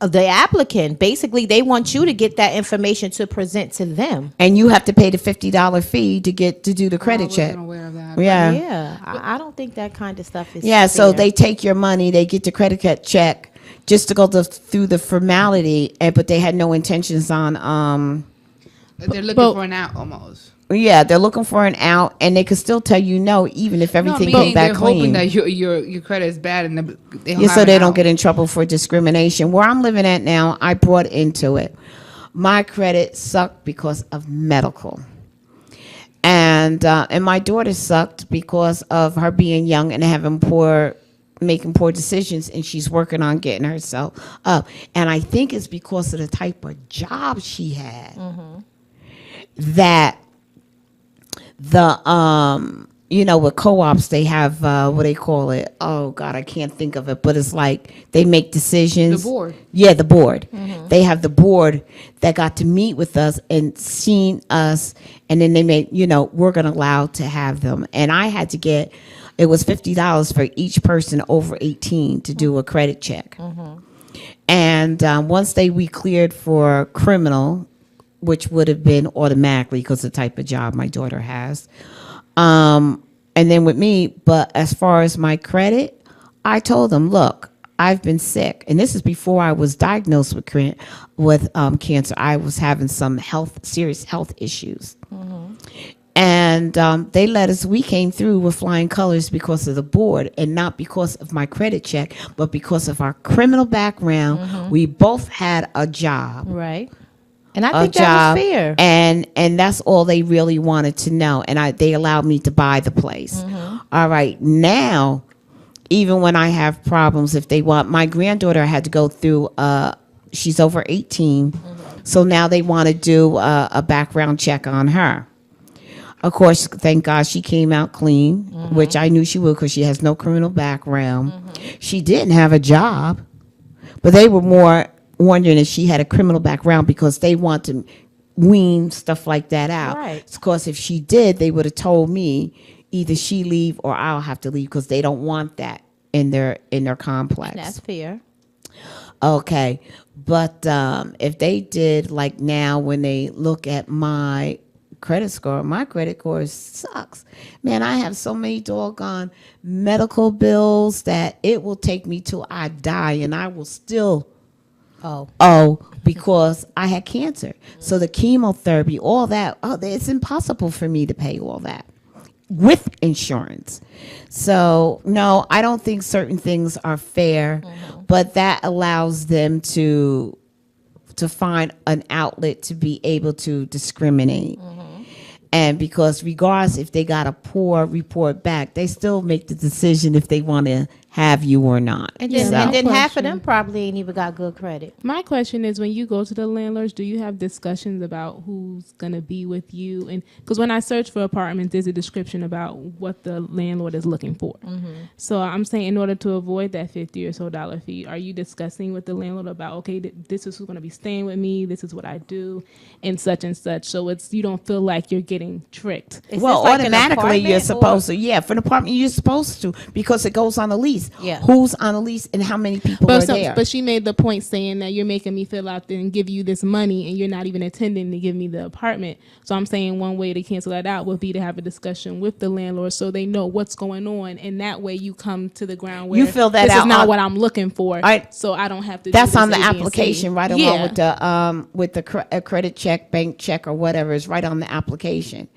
the applicant, basically, they want you to get that information to present to them. And you have to pay the $50 fee to do the credit I check. wasn't aware of that. Yeah. Yeah, I don't think that kind of stuff is Yeah, so fair. they take your money, they get the credit card check just to go through the formality, but they had no intentions on. They're looking But- for an out almost. Yeah, they're looking for an out, and they could still tell you no, even if everything meaning came back they're hoping clean. that your credit is bad and they'll Yeah, have so an they don't out. get in trouble for discrimination. Where I'm living at now, I brought into it. My credit sucked because of medical, and my daughter sucked because of her being young and making poor decisions, and she's working on getting herself up. And I think it's because of the type of job she had that with co-ops they have what they call it. Oh God, I can't think of it, but it's like they make decisions. The board. Yeah, the board. They have the board that got to meet with us and seen us, and then they made, we're gonna allow to have them. And I had to get, it was $50 for each person over 18 to do a credit check. And once we cleared for criminal, which would have been automatically because of the type of job my daughter has. And then with me, but as far as my credit, I told them, look, I've been sick. And this is before I was diagnosed with cancer. I was having some serious health issues. And we came through with flying colors because of the board, and not because of my credit check, but because of our criminal background. We both had a job. right. And I A think that job, was fair. and that's all they really wanted to know. And they allowed me to buy the place. All right, now, even when I have problems, if they want, my granddaughter had to go through. She's over 18, so now they want to do a background check on her. Of course, thank God she came out clean, which I knew she would because she has no criminal background. She didn't have a job, but they were more wondering if she had a criminal background because they want to wean stuff like that out. Right. Of course, if she did, they would have told me either she leave or I'll have to leave because they don't want that in their complex. That's fair. Okay, but if they did like now when they look at my credit score sucks. Man, I have so many doggone medical bills that it will take me till I die, and I will still owe because I had cancer. So the chemotherapy, all that, it's impossible for me to pay all that with insurance. So no, I don't think certain things are fair, but that allows them to find an outlet to be able to discriminate. And because regardless if they got a poor report back, they still make the decision if they want to have you or not. And then, So- and then half of Question. them probably ain't even got good credit. My question is, when you go to the landlords, do you have discussions about who's going to be with you? And because when I search for apartments, there's a description about what the landlord is looking for. So I'm saying, in order to avoid that $50 or so fee, are you discussing with the landlord about, okay, this is who's going to be staying with me, this is what I do, and such, so it's, you don't feel like you're getting tricked? Is well, this like an automatically you're apartment supposed to. Yeah, for an apartment you're supposed to because it goes on the lease. Yeah. Who's on the lease and how many people are there? But she made the point saying that you're making me fill out and give you this money, and you're not even intending to give me the apartment. So I'm saying one way to cancel that out would be to have a discussion with the landlord so they know what's going on, and that way you come to the ground where You fill that this out is not on- what I'm looking for. I- So I don't have to. That's do this on the A, B, and C. application right along with the credit check, bank check, or whatever is right on the application.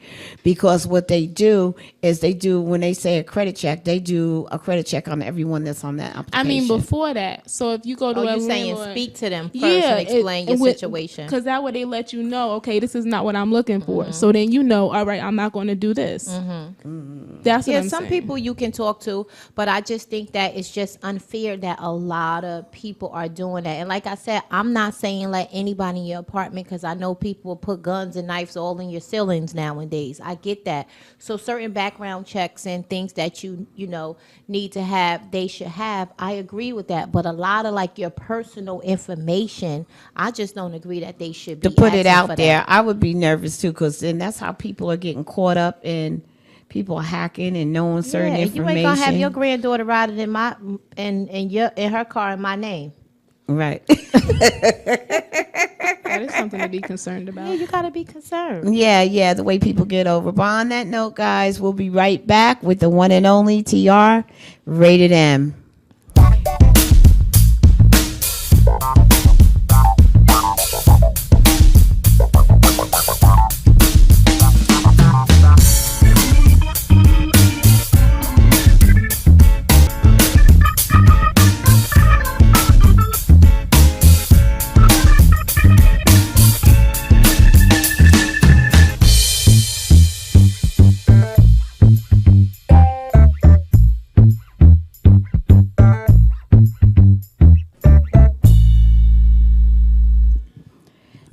Because what they do is when they say a credit check, they do a credit check on everyone that's on that application. I mean, before that. So if you go to Oh, a you saying landlord, speak to them first and explain your situation. Because that way they let you know, okay, this is not what I'm looking for. So then you know, all right, I'm not going to do this. That's what Yeah, I'm some saying. people you can talk to, but I just think that it's just unfair that a lot of people are doing that. And like I said, I'm not saying let anybody in your apartment because I know people put guns and knives all in your ceilings nowadays. I get that. So certain background checks and things that you know need to have, they should have. I agree with that. But a lot of like your personal information, I just don't agree that they should be to put it asking out for there, that. I would be nervous too because then that's how people are getting caught up in people hacking and knowing certain Yeah, information. you ain't gonna have your granddaughter riding in my in her car in my name. Right. That is something to be concerned about. Yeah, you gotta be concerned. Yeah, the way people get over. But on that note, guys, we'll be right back with the one and only TR Rated M.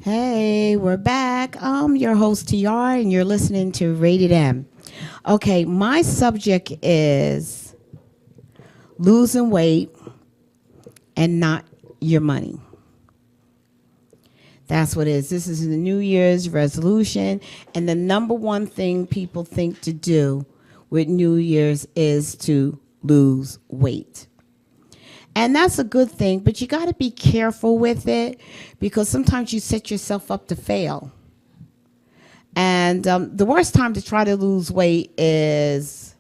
Hey, we're back. I'm your host TR, and you're listening to Rated M. Okay, my subject is losing weight and not your money. That's what it is. This is the New Year's resolution, and the number one thing people think to do with New Year's is to lose weight. And that's a good thing, but you got to be careful with it because sometimes you set yourself up to fail. And the worst time to try to lose weight is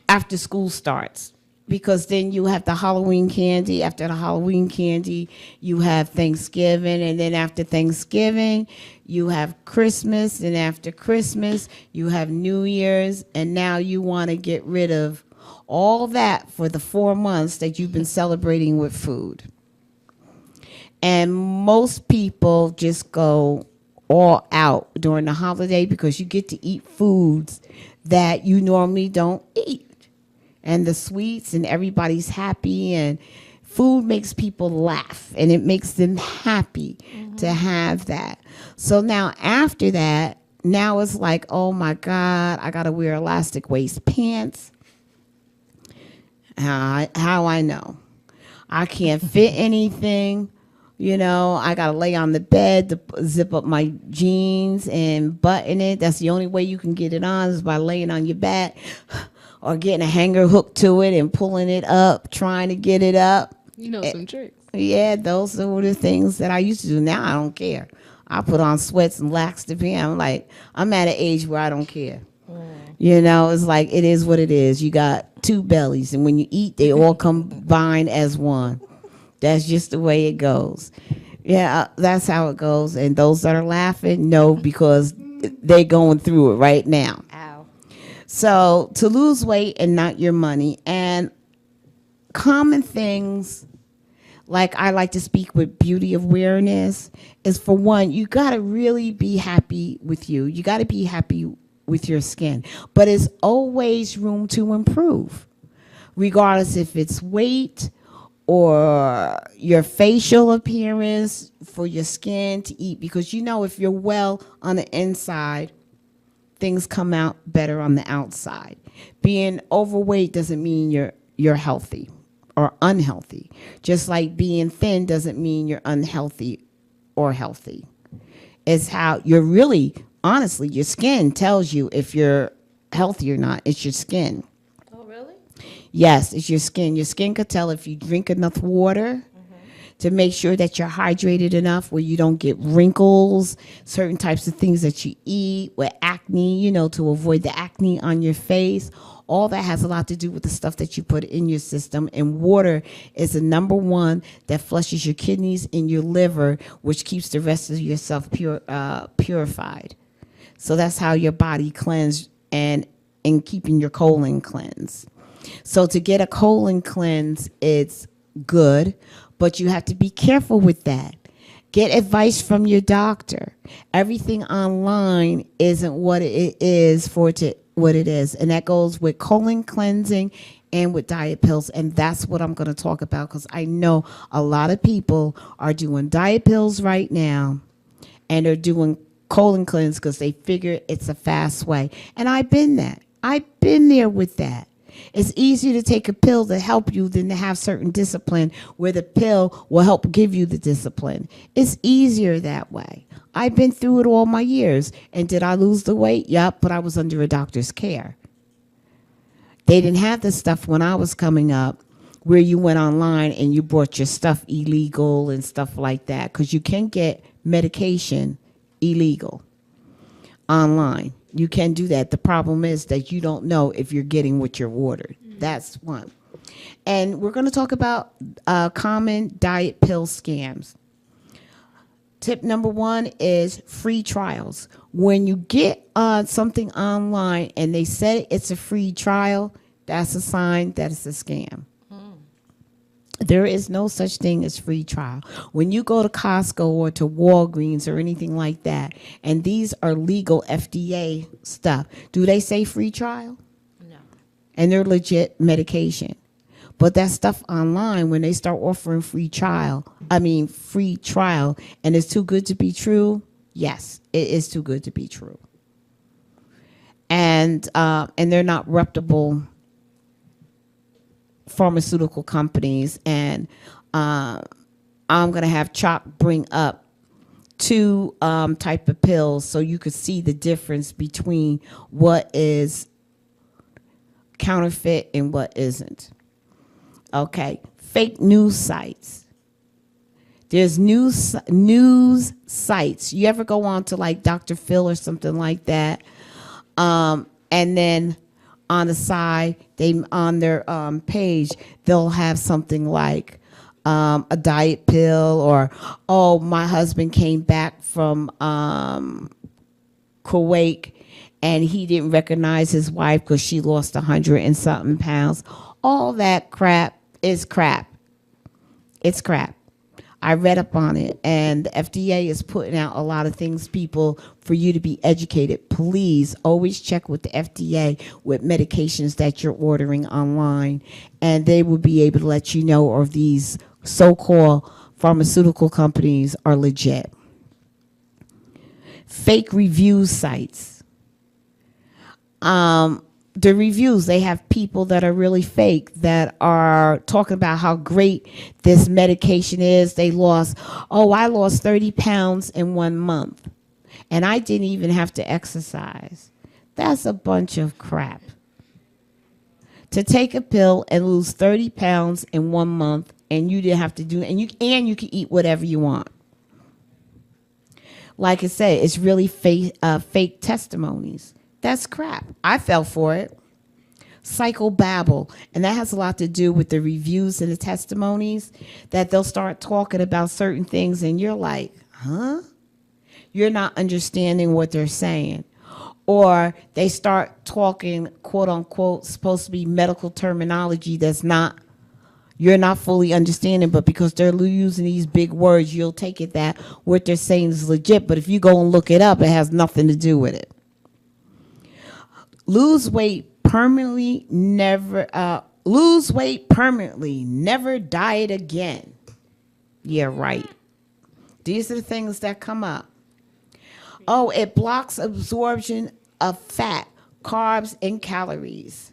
after school starts because then you have the Halloween candy. After the Halloween candy, you have Thanksgiving. And then after Thanksgiving, you have Christmas. And after Christmas, you have New Year's. And now you want to get rid of all that for the 4 months that you've been celebrating with food. And most people just go all out during the holiday because you get to eat foods that you normally don't eat. And the sweets, and everybody's happy, and food makes people laugh and it makes them happy to have that. So now after that, now it's like, oh my God, I got to wear elastic waist pants. How I know? I can't fit anything. You know, I got to lay on the bed to zip up my jeans and button it. That's the only way you can get it on is by laying on your back or getting a hanger hooked to it and pulling it up, trying to get it up. You know some tricks. Yeah, those are the things that I used to do. Now I don't care. I put on sweats and lax the pin. I'm like, I'm at an age where I don't care. You know, it's like, it is what it is. You got two bellies, and when you eat, they all combine as one. That's just the way it goes. Yeah, that's how it goes. And those that are laughing, no, because they're going through it right now. Ow. So to lose weight and not your money, and common things like I like to speak with beauty awareness is, for one, you got to really be happy with you. You got to be happy with your skin, but it's always room to improve, regardless if it's weight or your facial appearance, for your skin to eat, because you know, if you're well on the inside, things come out better on the outside. Being overweight doesn't mean you're healthy or unhealthy. Just like being thin doesn't mean you're unhealthy or healthy. It's how you're really, honestly, your skin tells you if you're healthy or not. It's your skin. Oh, really? Yes, it's your skin. Your skin could tell if you drink enough water to make sure that you're hydrated enough where you don't get wrinkles, certain types of things that you eat, with acne, you know, to avoid the acne on your face. All that has a lot to do with the stuff that you put in your system. And water is the number one that flushes your kidneys and your liver, which keeps the rest of yourself purified. So that's how your body cleanses, and in keeping your colon cleansed. So to get a colon cleanse, it's good, but you have to be careful with that. Get advice from your doctor. Everything online isn't what it is what it is. And that goes with colon cleansing and with diet pills. And that's what I'm going to talk about, because I know a lot of people are doing diet pills right now, and they're doing colon cleanse because they figure it's a fast way. And I've been there with that. It's easier to take a pill to help you than to have certain discipline, where the pill will help give you the discipline. It's easier that way. I've been through it all my years. And did I lose the weight? Yep, but I was under a doctor's care. They didn't have this stuff when I was coming up, where you went online and you bought your stuff illegal and stuff like that, because you can get medication illegal online. You can do that. The problem is that you don't know if you're getting what you're ordered. That's one. And we're going to talk about common diet pill scams. Tip number one is free trials. When you get something online and they say it's a free trial, that's a sign that it's a scam. There is no such thing as free trial. When you go to Costco or to Walgreens or anything like that, and these are legal FDA stuff, do they say free trial? No. And they're legit medication. But that stuff online, when they start offering free trial, and it's too good to be true, yes, it is too good to be true. And they're not reputable pharmaceutical companies. And I'm going to have Chalk bring up two type of pills so you could see the difference between what is counterfeit and what isn't. Okay, fake news sites. There's news sites. You ever go on to like Dr. Phil or something like that, and then on the side, on their page, they'll have something like a diet pill, or, oh, my husband came back from Kuwait and he didn't recognize his wife because she lost 100 and something pounds. All that crap is crap. It's crap. I read up on it, and the FDA is putting out a lot of things, people, for you to be educated. Please always check with the FDA with medications that you're ordering online, and they will be able to let you know if these so-called pharmaceutical companies are legit. Fake review sites. the reviews, they have people that are really fake that are talking about how great this medication is. I lost 30 pounds in 1 month, and I didn't even have to exercise. That's a bunch of crap. To take a pill and lose 30 pounds in 1 month, and you didn't have to do, and you can eat whatever you want. Like I said, it's really fake testimonies. That's crap. I fell for it. Psychobabble. And that has a lot to do with the reviews and the testimonies, that they'll start talking about certain things and you're like, huh? You're not understanding what they're saying. Or they start talking, quote unquote, supposed to be medical terminology you're not fully understanding, but because they're using these big words, you'll take it that what they're saying is legit. But if you go and look it up, it has nothing to do with it. Lose weight permanently, never diet again. Yeah, right. These are the things that come up. Oh, it blocks absorption of fat, carbs, and calories.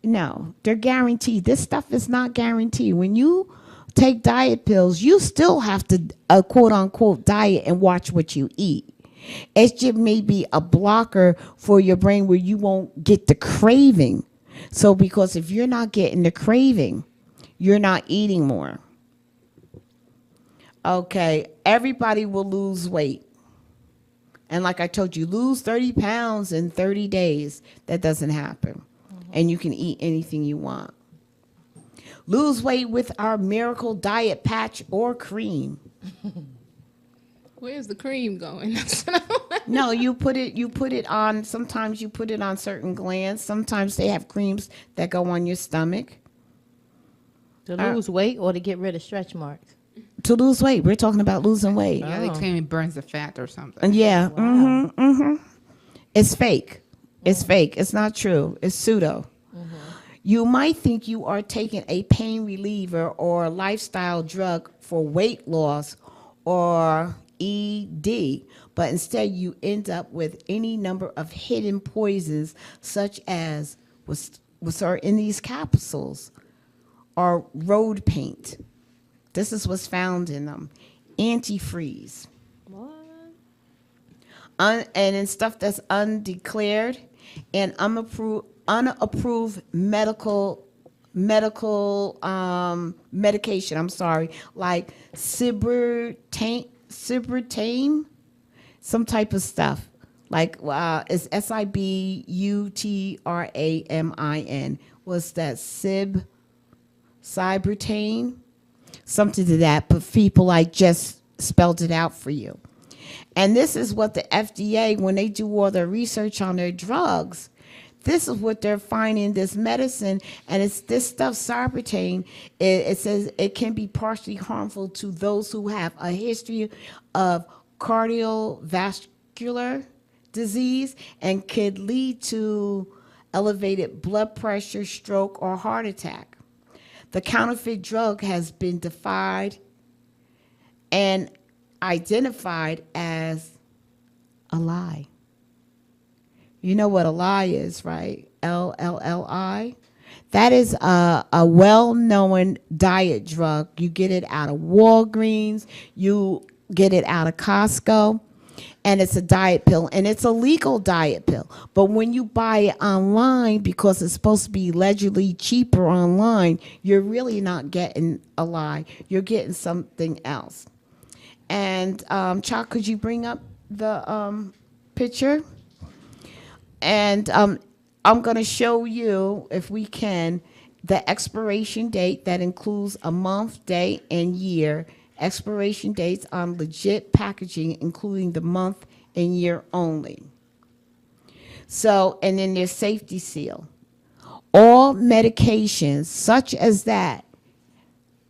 No, they're guaranteed. This stuff is not guaranteed. When you take diet pills, you still have to, quote unquote, diet and watch what you eat. It just may be a blocker for your brain where you won't get the craving. So because if you're not getting the craving, you're not eating more. Okay, everybody will lose weight. And like I told you, lose 30 pounds in 30 days. That doesn't happen. And you can eat anything you want. Lose weight with our miracle diet patch or cream. Where's the cream going? No, you put it on, sometimes you put it on certain glands. Sometimes they have creams that go on your stomach. To lose weight or to get rid of stretch marks? To lose weight. We're talking about losing weight. Yeah, they claim it burns the fat or something. Yeah. Wow. It's fake. It's fake. It's not true. It's pseudo. You might think you are taking a pain reliever or lifestyle drug for weight loss or ED, but instead you end up with any number of hidden poisons such as what's are in these capsules or road paint. This is what's found in them. Antifreeze. What? And in stuff that's undeclared and unapproved medical medication. I'm sorry, like Sibutrame, some type of stuff. Like it's Sibutramin. What's that? Sibutrame, something to that. But people like just spelled it out for you. And this is what the FDA, when they do all their research on their drugs, this is what they're finding, this medicine, and it's this stuff, Sibutrame, it says it can be partially harmful to those who have a history of cardiovascular disease and could lead to elevated blood pressure, stroke, or heart attack. The counterfeit drug has been defined and identified as a lie. You know what a lie is, right? LLI. That is a well-known diet drug. You get it out of Walgreens. You get it out of Costco. And it's a diet pill. And it's a legal diet pill. But when you buy it online, because it's supposed to be allegedly cheaper online, you're really not getting a lie. You're getting something else. And Chuck, could you bring up the picture? And I'm going to show you, if we can, the expiration date that includes a month, day, and year. Expiration dates on legit packaging, including the month and year only. So, and then there's safety seal. All medications such as that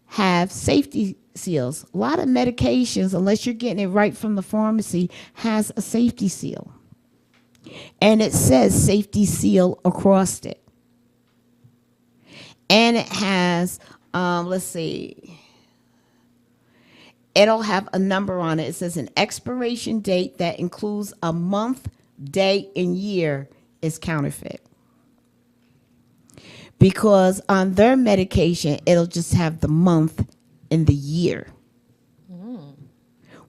have safety seals. A lot of medications, unless you're getting it right from the pharmacy, has a safety seal. And it says safety seal across it. And it has, let's see, it'll have a number on it. It says an expiration date that includes a month, day, and year is counterfeit. Because on their medication, it'll just have the month and the year.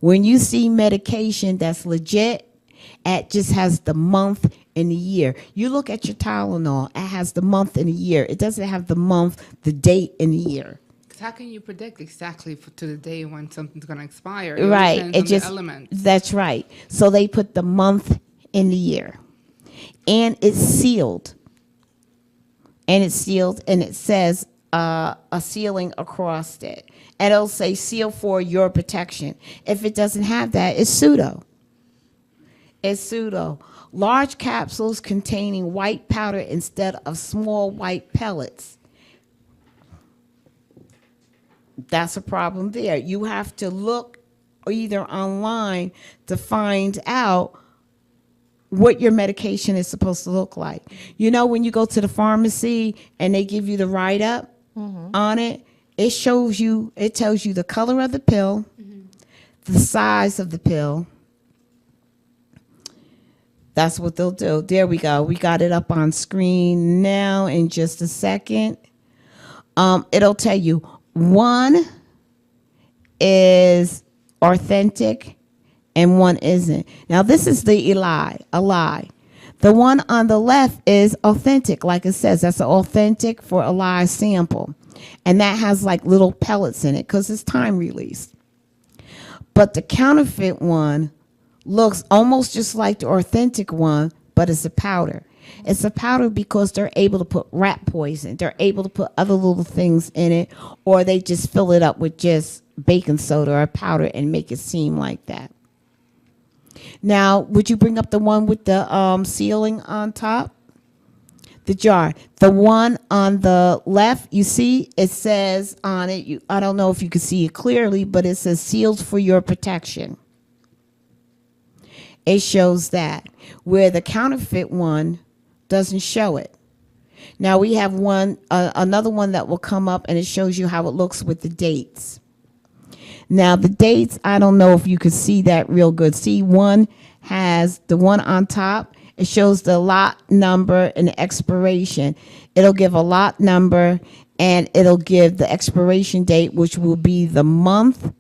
When you see medication that's legit, it just has the month and the year. You look at your Tylenol, it has the month and the year. It doesn't have the month, the date, and the year. 'Cause how can you predict exactly to the day when something's going to expire? Right. Depends It on just the elements. that's right. So they put the month in the year. And it's sealed. And it's sealed and it says a sealing across it. And it'll say seal for your protection. If it doesn't have that, it's pseudo. It's pseudo. Large capsules containing white powder instead of small white pellets. That's a problem there. You have to look either online to find out what your medication is supposed to look like. You know, when you go to the pharmacy and they give you the write-up on it, it shows you, it tells you the color of the pill, the size of the pill. That's what they'll do. There we go. We got it up on screen now in just a second. It'll tell you one is authentic and one isn't. Now, this is a lie. The one on the left is authentic, like it says. That's an authentic for a live sample. And that has like little pellets in it because it's time released. But the counterfeit one looks almost just like the authentic one, but it's a powder. It's a powder because they're able to put rat poison. They're able to put other little things in it, or they just fill it up with just baking soda or powder and make it seem like that. Now, would you bring up the one with the sealing on top? The jar. The one on the left, you see, it says on it, I don't know if you can see it clearly, but it says sealed for your protection. It shows that, where the counterfeit one doesn't show it. Now we have one, another one that will come up and it shows you how it looks with the dates. Now the dates, I don't know if you can see that real good. See, one has the one on top. It shows the lot number and the expiration. It'll give a lot number and it'll give the expiration date, which will be the month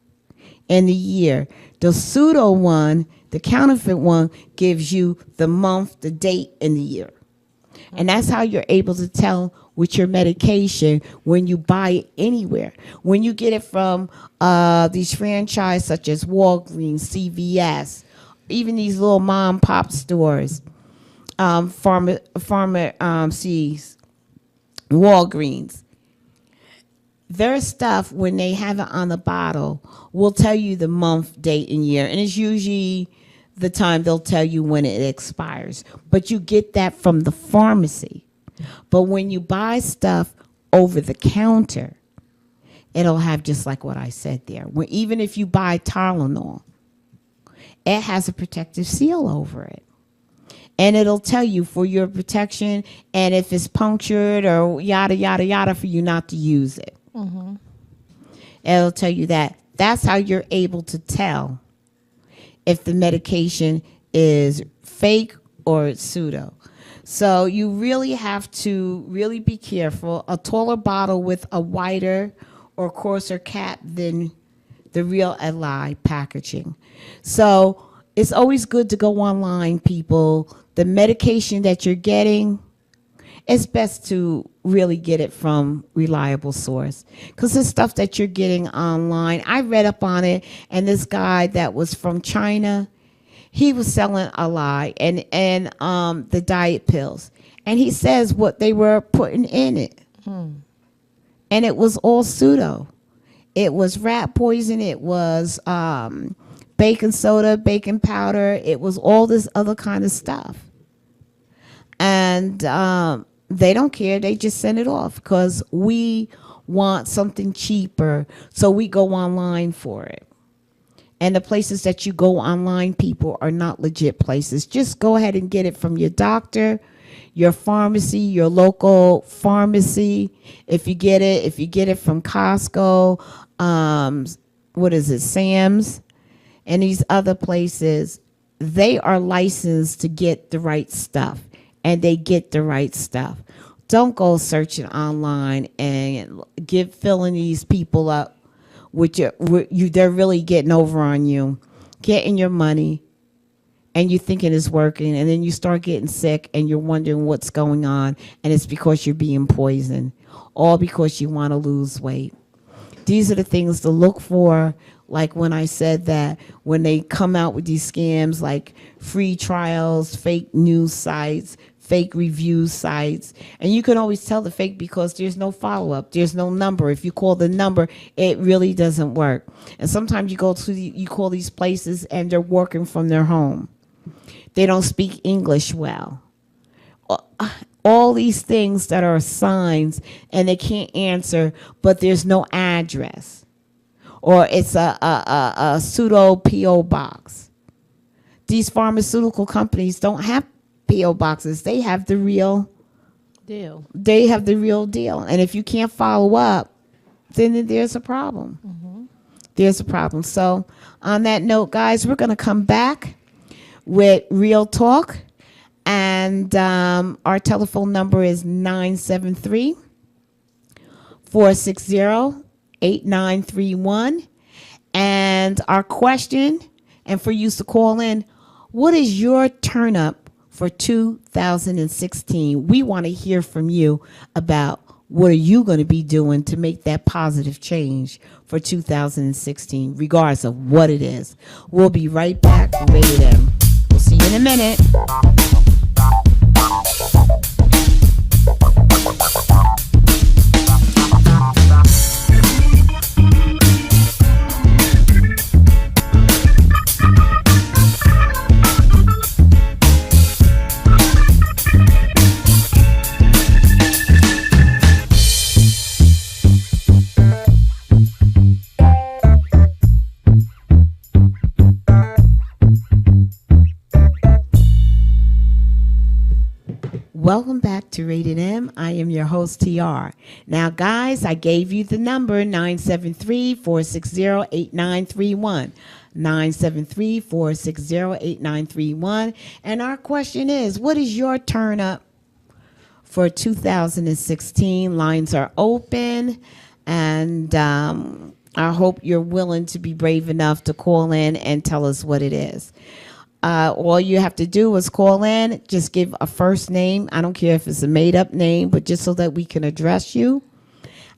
and the year. The pseudo one, the counterfeit one, gives you the month, the date, and the year. And that's how you're able to tell with your medication when you buy it anywhere. When you get it from these franchises such as Walgreens, CVS, even these little mom pop stores, pharmacies, Walgreens. Their stuff, when they have it on the bottle, will tell you the month, date, and year. And it's usually the time they'll tell you when it expires. But you get that from the pharmacy. But when you buy stuff over the counter, it'll have just like what I said there. Even if you buy Tylenol, it has a protective seal over it. And it'll tell you for your protection and if it's punctured or yada, yada, yada for you not to use it. Mm-hmm. It'll tell you that. That's how you're able to tell if the medication is fake or it's pseudo. So you really have to really be careful. A taller bottle with a wider or coarser cap than the real Eli packaging. So it's always good to go online, people. The medication that you're getting, it's best to really get it from reliable source because the stuff that you're getting online, I read up on it, and this guy that was from China, he was selling a lie and the diet pills, and he says what they were putting in it, and it was all pseudo. It was rat poison. It was baking soda, baking powder. It was all this other kind of stuff. And they don't care. They just send it off because we want something cheaper. So we go online for it. And the places that you go online, people, are not legit places. Just go ahead and get it from your doctor, your pharmacy, your local pharmacy. If you get it from Costco, Sam's, and these other places, they are licensed to get the right stuff, and they get the right stuff. Don't go searching online and filling these people up they're really getting over on you, getting your money, and you thinking it's working, and then you start getting sick and you're wondering what's going on, and it's because you're being poisoned, all because you want to lose weight. These are the things to look for, like when I said that when they come out with these scams like free trials, fake news sites, fake review sites, and you can always tell the fake because there's no follow-up, there's no number. If you call the number, it really doesn't work. And sometimes you you call these places and they're working from their home. They don't speak English well. All these things that are signs, and they can't answer, but there's no address, or it's a pseudo PO box. These pharmaceutical companies don't have PO boxes. They have the real Deal. They have the real deal, and if you can't follow up, then there's a problem. There's a problem. So, on that note, guys, we're gonna come back with Real Talk. And our telephone number is 973-460-8931. And our question, and for you to call in, what is your turn up for 2016? We want to hear from you about what are you going to be doing to make that positive change for 2016, regardless of what it is. We'll be right back. Rated M. We'll see you in a minute. Welcome back to Rated M. I am your host, TR. Now, guys, I gave you the number 973-460-8931. 973-460-8931. And our question is, what is your turn up for 2016? Lines are open, and I hope you're willing to be brave enough to call in and tell us what it is. All you have to do is call in, just give a first name. I don't care if it's a made-up name, but just so that we can address you.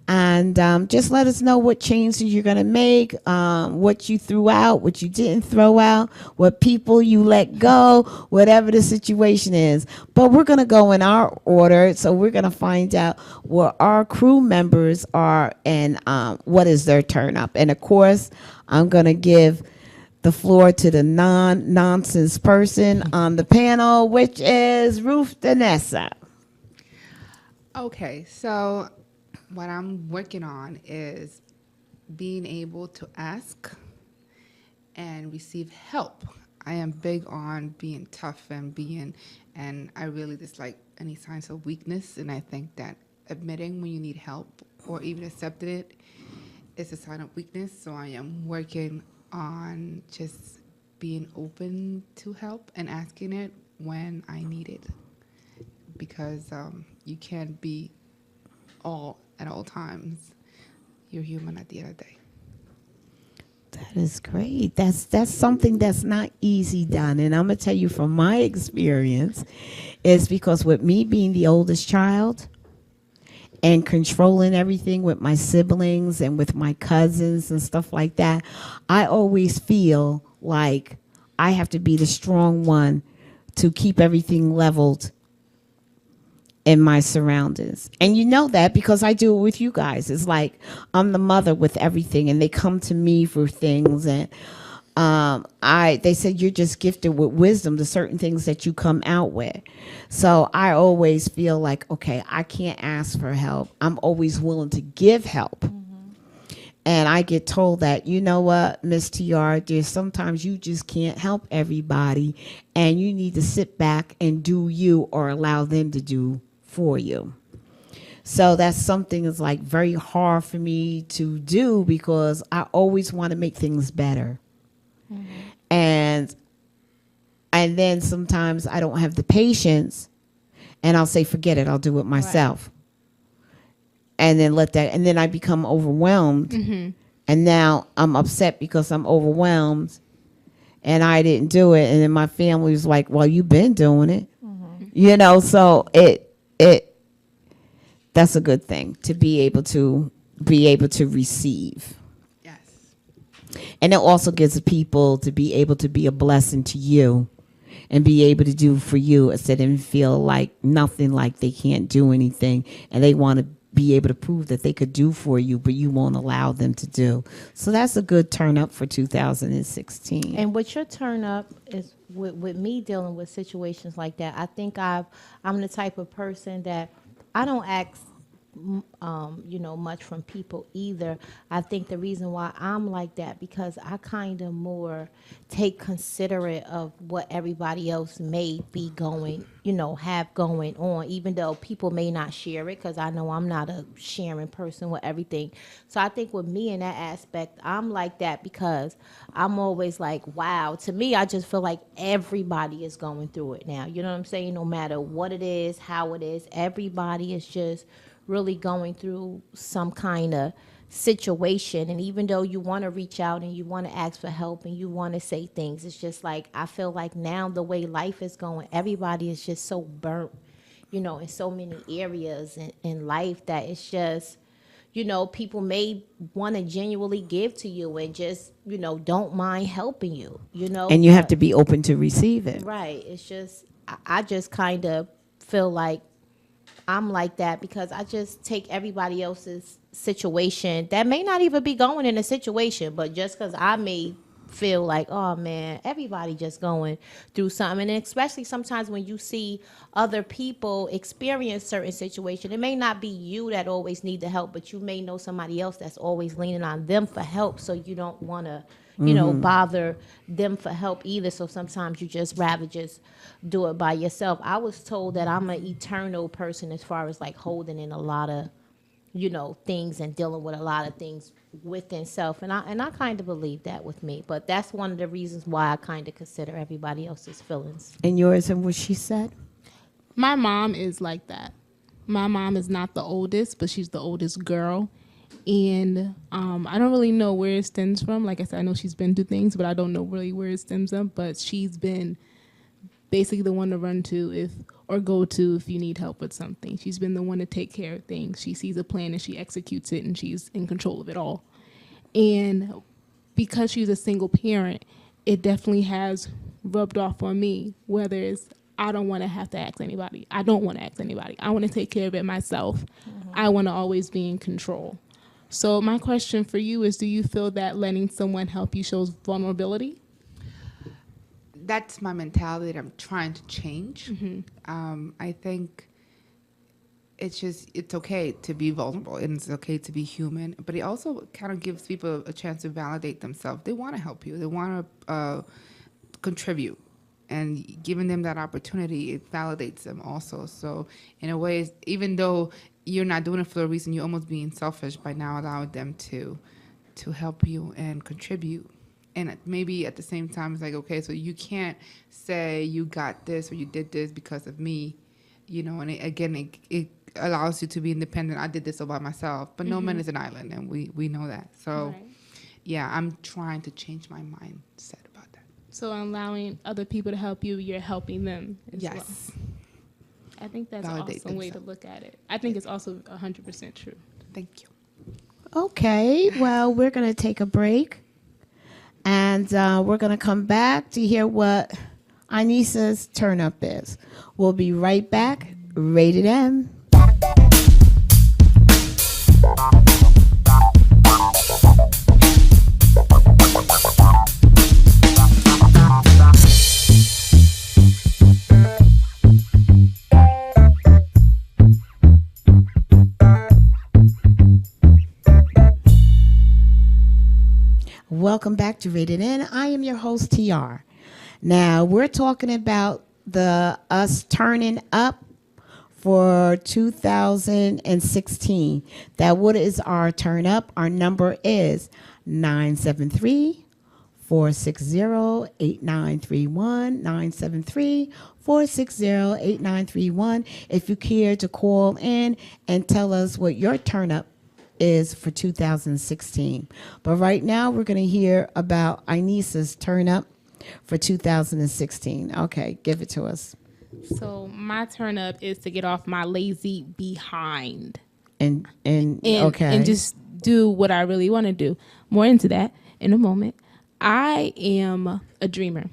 And just let us know what changes you're going to make, what you threw out, what you didn't throw out, what people you let go, whatever the situation is. But we're going to go in our order, so we're going to find out what our crew members are and what is their turn up. And, of course, I'm going to give the floor to the non-nonsense person on the panel, which is Ruth Danessa. Okay, so what I'm working on is being able to ask and receive help. I am big on being tough and I really dislike any signs of weakness, and I think that admitting when you need help or even accepting it is a sign of weakness. So I am working on just being open to help and asking it when I need it, because you can't be all at all times. You're human at the end of the day. That is great. That's something that's not easy done. And I'm going to tell you from my experience, is because with me being the oldest child and controlling everything with my siblings and with my cousins and stuff like that, I always feel like I have to be the strong one to keep everything leveled in my surroundings. And you know that because I do it with you guys. It's like I'm the mother with everything, and they come to me for things, and they said you're just gifted with wisdom to certain things that you come out with. So I always feel like, okay, I can't ask for help. I'm always willing to give help. And I get told that, you know what, Miss TR, there's sometimes you just can't help everybody, and you need to sit back and do you, or allow them to do for you. So that's something that's like very hard for me to do, because I always want to make things better. And And then sometimes I don't have the patience, and I'll say, forget it, I'll do it myself. And then and then I become overwhelmed. And now I'm upset because I'm overwhelmed and I didn't do it. And then my family was like, well, you've been doing it. You know, so that's a good thing to be able to receive. Yes. And it also gives people to be able to be a blessing to you and be able to do for you instead of feel like nothing, like they can't do anything, and they want to be able to prove that they could do for you, but you won't allow them to do. So that's a good turn up for 2016. And what your turn up is with me dealing with situations like that. I think I'm the type of person that I don't ask much from people either. I think the reason why I'm like that because I kind of more take considerate of what everybody else may be have going on, even though people may not share it, because I know I'm not a sharing person with everything. So I think with me in that aspect, I'm like that because I'm always like, wow, to me, I just feel like everybody is going through it now. You know what I'm saying? No matter what it is, how it is, everybody is just really going through some kind of situation. And even though you want to reach out and you want to ask for help and you want to say things, it's just like I feel like now the way life is going, everybody is just so burnt, in so many areas in life that it's just, people may want to genuinely give to you and just, don't mind helping you, And you have to be open to receive it. Right. It's just, I just kind of feel like I'm like that because I just take everybody else's situation that may not even be going in a situation, but just because I may feel like, oh man, everybody just going through something. And especially sometimes when you see other people experience certain situations, it may not be you that always need the help, but you may know somebody else that's always leaning on them for help. So you don't want to bother them for help either. So sometimes you just rather just do it by yourself. I was told that I'm an eternal person as far as like holding in a lot of, things and dealing with a lot of things within self. And I kind of believe that with me. But that's one of the reasons why I kind of consider everybody else's feelings. And yours and what she said? My mom is like that. My mom is not the oldest, but she's the oldest girl. And I don't really know where it stems from. Like I said, I know she's been through things, but I don't know really where it stems from. But she's been basically the one to run to or go to if you need help with something. She's been the one to take care of things. She sees a plan and she executes it, and she's in control of it all. And because she's a single parent, it definitely has rubbed off on me, whether it's I don't want to have to ask anybody. I don't want to ask anybody. I want to take care of it myself. I want to always be in control. So my question for you is, do you feel that letting someone help you shows vulnerability? That's my mentality that I'm trying to change. I think it's okay to be vulnerable and it's okay to be human, but it also kind of gives people a chance to validate themselves. They want to help you. They want to contribute, and giving them that opportunity, it validates them also. So in a way, even though you're not doing it for a reason, you're almost being selfish by now allowing them to help you and contribute. And maybe at the same time, it's like, okay, so you can't say you got this or you did this because of me, and it allows you to be independent. I did this all by myself, but no man is an island, and we know that. So, Right. Yeah, I'm trying to change my mindset about that. So allowing other people to help you, you're helping them as well. Yes. I think that's Validate an awesome way to themselves. look at it. I think it's also 100% true. Thank you. Okay, well, we're going to take a break. And we're going to come back to hear what Anissa's turn up is. We'll be right back. Rated M. Welcome back to Rated N. I am your host, TR. Now, we're talking about us turning up for 2016. That what is our turn up? Our number is 973 460-8931, 973-460-8931. If you care to call in and tell us what your turn up is for 2016. But right now we're going to hear about Inesa's turn up for 2016. Okay, give it to us. So my turn up is to get off my lazy behind And okay. and just do what I really want to do. More into that in a moment. I am a dreamer.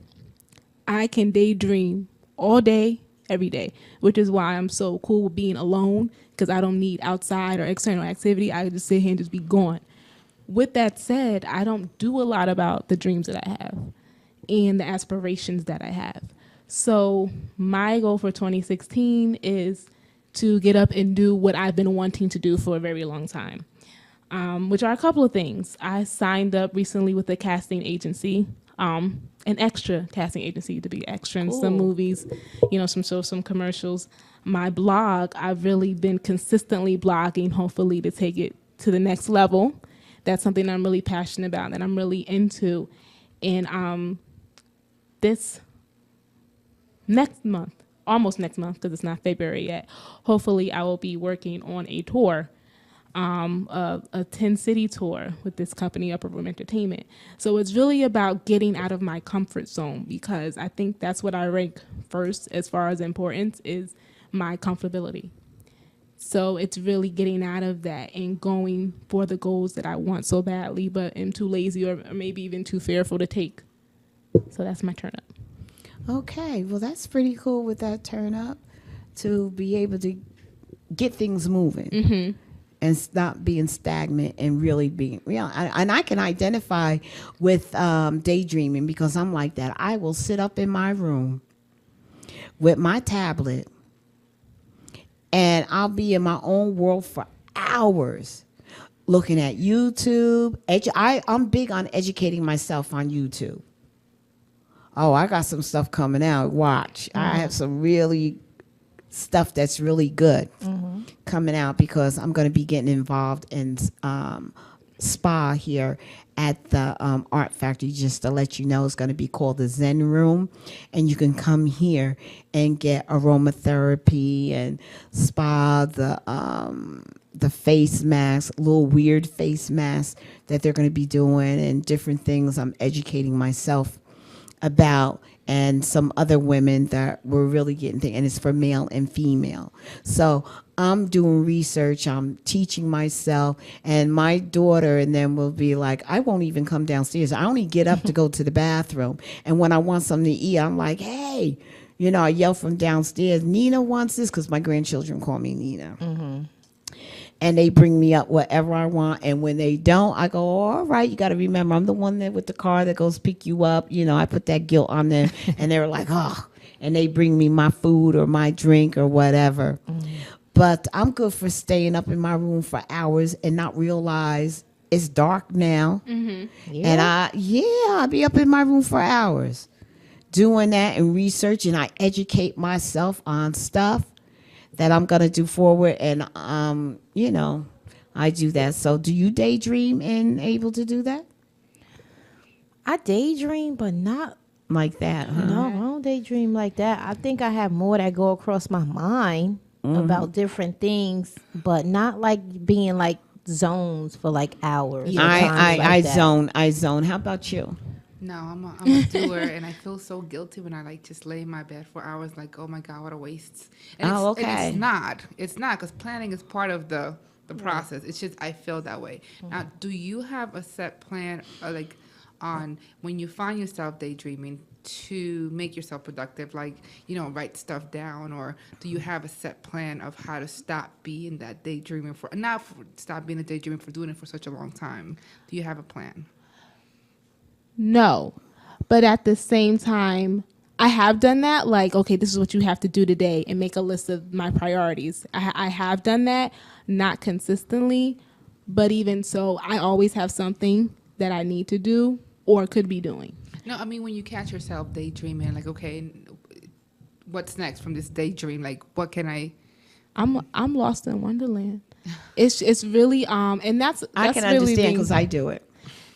I can daydream all day, every day, which is why I'm so cool with being alone, because I don't need outside or external activity. I can just sit here and just be gone. With that said, I don't do a lot about the dreams that I have and the aspirations that I have. So my goal for 2016 is to get up and do what I've been wanting to do for a very long time, which are a couple of things. I signed up recently with a casting agency, an extra casting agency, to be extra in some movies, some shows, some commercials. My blog, I've really been consistently blogging, hopefully to take it to the next level. That's something I'm really passionate about, that I'm really into. And this next month, almost next month, because it's not February yet, hopefully I will be working on a tour, a 10-city tour with this company, Upper Room Entertainment. So it's really about getting out of my comfort zone, because I think that's what I rank first as far as importance, is my comfortability. So it's really getting out of that and going for the goals that I want so badly, but am too lazy or maybe even too fearful to take. So that's my turn up. Okay, well, that's pretty cool with that turn up, to be able to get things moving and stop being stagnant and really being real. And I can identify with daydreaming, because I'm like that. I will sit up in my room with my tablet and I'll be in my own world for hours looking at YouTube. I'm big on educating myself on YouTube. Oh, I got some stuff coming out. Watch. I have some really stuff that's really good coming out, because I'm going to be getting involved in spa here at the Art Factory. Just to let you know, it's going to be called the Zen Room, and you can come here and get aromatherapy and spa, the face masks, little weird face masks that they're going to be doing, and different things I'm educating myself about, and some other women that were really getting things, and it's for male and female. So I'm doing research, I'm teaching myself, and my daughter and them will be like, I won't even come downstairs. I only get up to go to the bathroom. And when I want something to eat, I'm like, hey, I yell from downstairs, Nina wants this, because my grandchildren call me Nina. And they bring me up whatever I want. And when they don't, I go, all right, you got to remember, I'm the one that with the car that goes pick you up. I put that guilt on them. And they're like, oh, and they bring me my food or my drink or whatever. But I'm good for staying up in my room for hours and not realize it's dark now. And I'll be up in my room for hours doing that and researching. I educate myself on stuff that I'm going to do forward. And, I do that. So do you daydream and able to do that? I daydream, but not like that, huh? No, I don't daydream like that. I think I have more that go across my mind about different things, but not like being like zones for like hours. I zone. How about you? No, I'm a doer, and I feel so guilty when I just lay in my bed for hours. Like, oh my God, what a waste! And okay. And it's not, because planning is part of the process. It's just I feel that way. Now, do you have a set plan, on when you find yourself daydreaming, to make yourself productive? Write stuff down, or do you have a set plan of how to stop being that daydreaming stop being a daydreamer for doing it for such a long time? Do you have a plan? No, but at the same time, I have done that. Like, okay, this is what you have to do today, and make a list of my priorities. I have done that, not consistently, but even so, I always have something that I need to do or could be doing. No, I mean, when you catch yourself daydreaming, okay, what's next from this daydream? What can I? I'm lost in Wonderland. It's really and that's I can really understand, because I do it.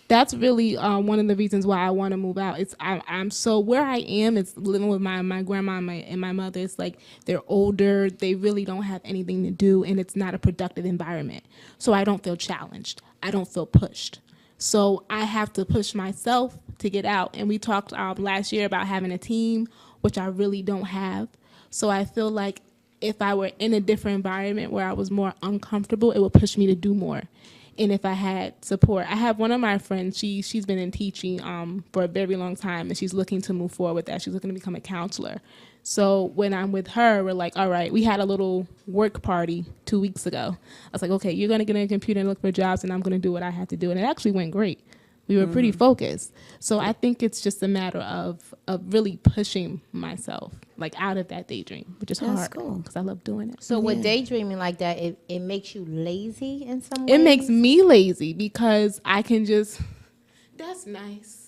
that's really one of the reasons why I want to move out. I'm so where I am. It's living with my grandma and my mother. It's like they're older. They really don't have anything to do, and it's not a productive environment. So I don't feel challenged. I don't feel pushed. So I have to push myself to get out. And we talked last year about having a team, which I really don't have. So I feel like if I were in a different environment where I was more uncomfortable, it would push me to do more. And if I had support, I have one of my friends, she's been in teaching for a very long time, and she's looking to move forward with that. She's looking to become a counselor. So when I'm with her, we're like, all right, we had a little work party 2 weeks ago. I was like, okay, you're going to get on a computer and look for jobs, and I'm going to do what I have to do. And it actually went great. We were pretty focused. So I think it's just a matter of really pushing myself, like out of that daydream, which is That's hard cool. because I love doing it. So with daydreaming like that, it makes you lazy in some way. It makes me lazy because I can just, that's nice.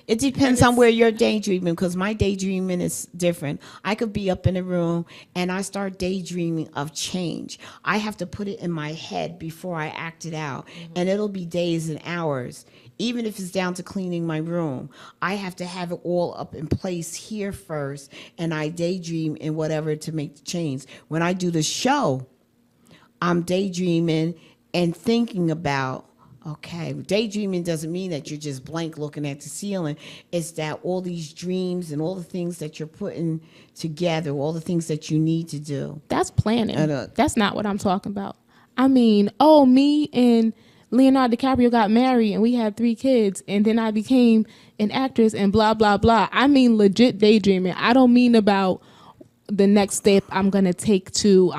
It depends on where you're daydreaming, because my daydreaming is different. I could be up in a room and I start daydreaming of change. I have to put it in my head before I act it out, and it'll be days and hours. Even if it's down to cleaning my room, I have to have it all up in place here first, and I daydream in whatever to make the change. When I do the show, I'm daydreaming and thinking about, okay, daydreaming doesn't mean that you're just blank looking at the ceiling. It's that all these dreams and all the things that you're putting together, all the things that you need to do. That's planning. And, That's not what I'm talking about. I mean, me and Leonardo DiCaprio got married and we had 3 kids, and then I became an actress and blah, blah, blah. I mean legit daydreaming. I don't mean about the next step I'm going to take to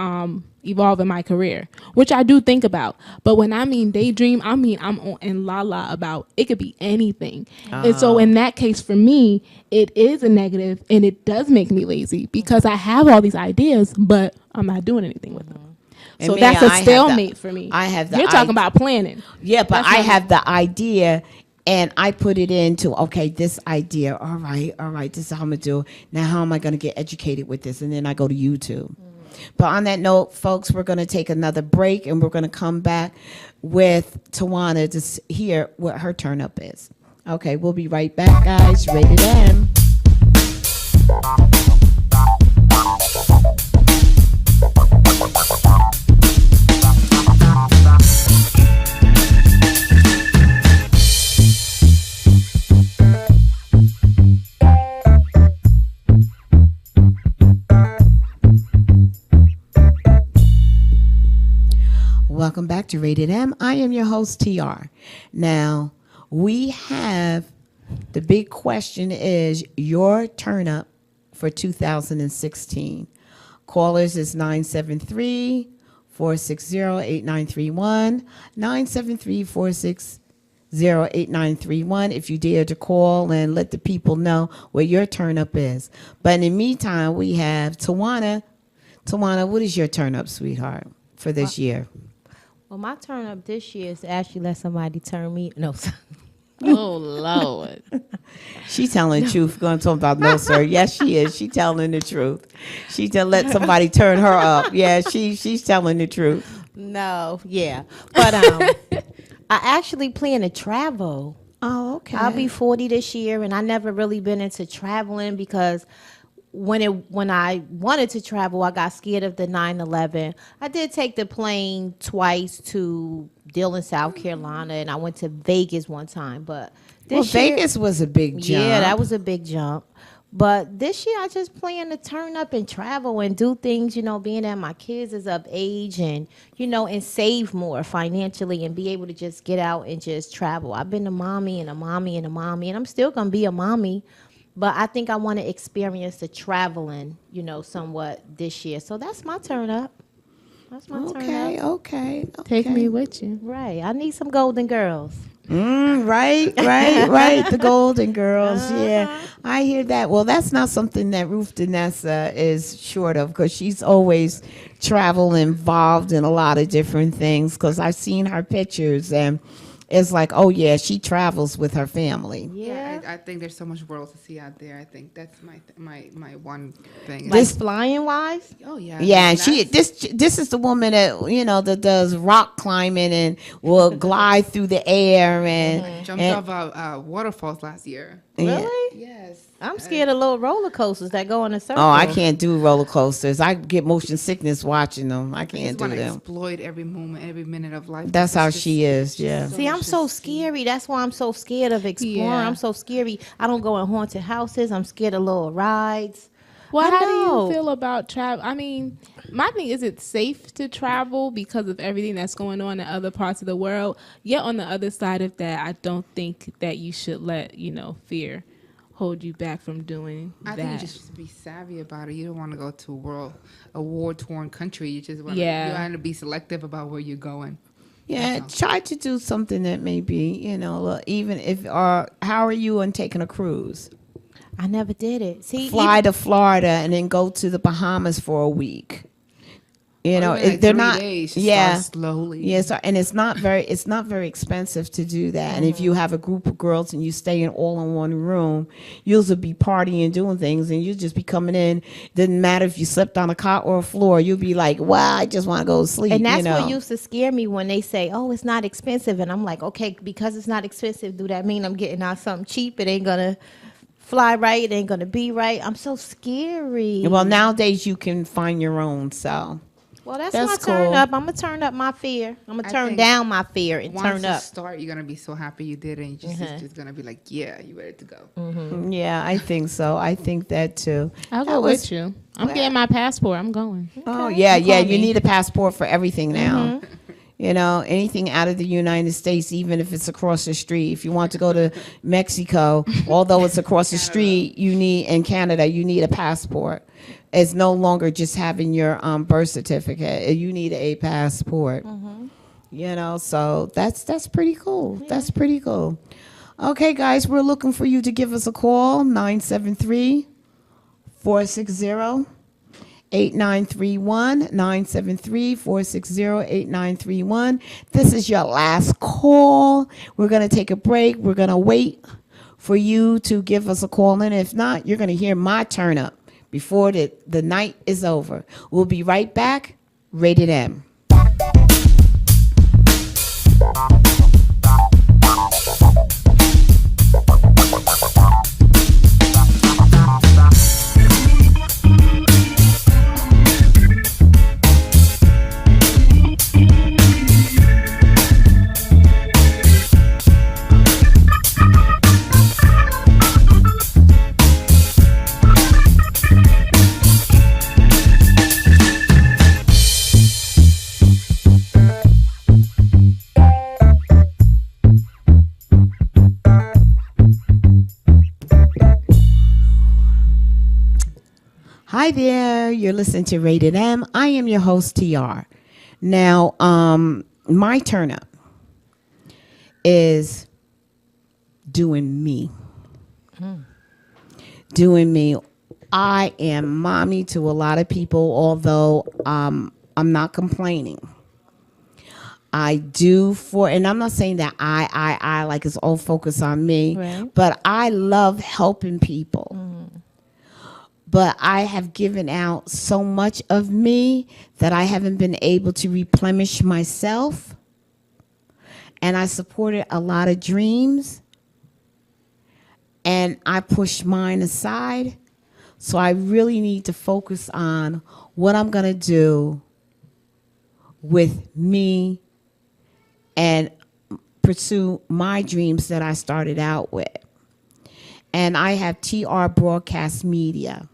evolve in my career, which I do think about. But when I mean daydream, I mean I'm on in la about it could be anything. And so in that case, for me, it is a negative, and it does make me lazy because I have all these ideas, but I'm not doing anything with them. And So me, that's a I have stalemate for me. I have the You're talking about planning. Yeah, but That's I not- have the idea and I put it into, okay, this idea. All right, this is how I'm going to do it. Now, how am I going to get educated with this? And then I go to YouTube. But on that note, folks, we're going to take another break, and we're going to come back with Tawana to hear what her turn up is. Okay, we'll be right back, guys. Rated M. Welcome back to Rated M. I am your host, TR. Now, we have the big question is your turn up for 2016. Callers is 973-460-8931, 973-460-8931. If you dare to call and let the people know what your turn up is. But in the meantime, we have Tawana. Tawana, what is your turn up, sweetheart, for this year? Well, my turn up this year is to actually let somebody turn me. No. Oh, Lord. She telling the truth. Going to talk about no, sir. Yes, she is. She telling the truth. She just let somebody turn her up. Yeah, she's telling the truth. No, yeah. But I actually plan to travel. Oh, okay. I'll be 40 this year, and I never really been into traveling because when I wanted to travel, I got scared of the 9/11. I did take the plane twice to Dillon, South Carolina, and I went to Vegas one time. But this year, Vegas was a big jump. yeah, that was a big jump. But this year, I just plan to turn up and travel and do things, being that my kids is of age and, and save more financially and be able to just get out and just travel. I've been a mommy and a mommy and a mommy, and I'm still going to be a mommy. But I think I want to experience the traveling, somewhat this year. So that's my turn up. That's my turn up. Okay. Take me with you. Right. I need some Golden Girls. Right. The Golden Girls. Yeah, I hear that. Well, that's not something that Ruth Danessa is short of, because she's always travel involved in a lot of different things. Because I've seen her pictures, and it's like, oh yeah, she travels with her family. Yeah. I think there's so much world to see out there. I think that's my one thing. Like flying wise? Oh yeah. Yeah, and that's- this is the woman that that does rock climbing and will glide through the air and jumped off waterfalls last year. Yeah. Really? Yes. I'm scared of little roller coasters that go in a circle. Oh, I can't do roller coasters. I get motion sickness watching them. I I can't just do want to them. exploit every moment, every minute of life. That's how It's just- she is. Yeah. See, I'm so scary. That's why I'm so scared of exploring. Yeah. I'm so scary. I don't go in haunted houses. I'm scared of little rides. Well, I how know. do you feel about travel? I mean, my thing is, it's safe to travel because of everything that's going on in other parts of the world. Yet on the other side of that, I don't think that you should let fear hold you back from doing I that. think you just be savvy about it. You don't want to go to a war-torn country. You just want Yeah. you want to be selective about where you're going. Yeah, That's all. try to do something that maybe, even if, or how are you on taking a cruise? I never did it. See, Fly to Florida and then go to the Bahamas for a week. Even like They're 3 not, days, just yeah. start slowly. Yeah, so, and it's not very expensive to do that. And if you have a group of girls and you stay in all in one room, you'll be partying, doing things, and you'll just be coming in. Doesn't matter if you slept on a cot or a floor. You'll be like, "Wow, I just want to go to sleep." and that's what used to scare me when they say, "Oh, it's not expensive," and I'm like, "Okay, because it's not expensive, do that mean I'm getting out something cheap? It ain't gonna fly right. It ain't gonna be right. I'm so scary." Well, nowadays you can find your own. So Well, that's That's my turn cool. up. I'm gonna turn up my fear. I'm gonna I turn think down my fear and Once turn you up. start, you're gonna be so happy you did it. And it's just gonna be like, yeah, you ready to go. yeah, I think so. I think that too. I'll That go was- with you. I'm getting my passport. I'm going. Oh yeah, yeah. call You me. need a passport for everything now. Anything out of the United States, even if it's across the street. If you want to go to Mexico, although it's across the street, in Canada, you need a passport. It's no longer just having your birth certificate. You need a passport. So that's pretty cool. That's pretty cool. Okay, guys, we're looking for you to give us a call, 973-460 8931 973-460-8931. This is your last call. We're going to take a break. We're going to wait for you to give us a call in. If not, you're going to hear my turn up before the night is over. We'll be right back. Rated M. Hi there, you're listening to Rated M. I am your host, TR. Now, my turn up is doing me. Doing me. I am mommy to a lot of people, although I'm not complaining. I do and I'm not saying that I like it's all focused on me, Right. but I love helping people. But I have given out so much of me that I haven't been able to replenish myself. And I supported a lot of dreams. And I pushed mine aside. So I really need to focus on what I'm going to do with me and pursue my dreams that I started out with. And I have TR Broadcast Media.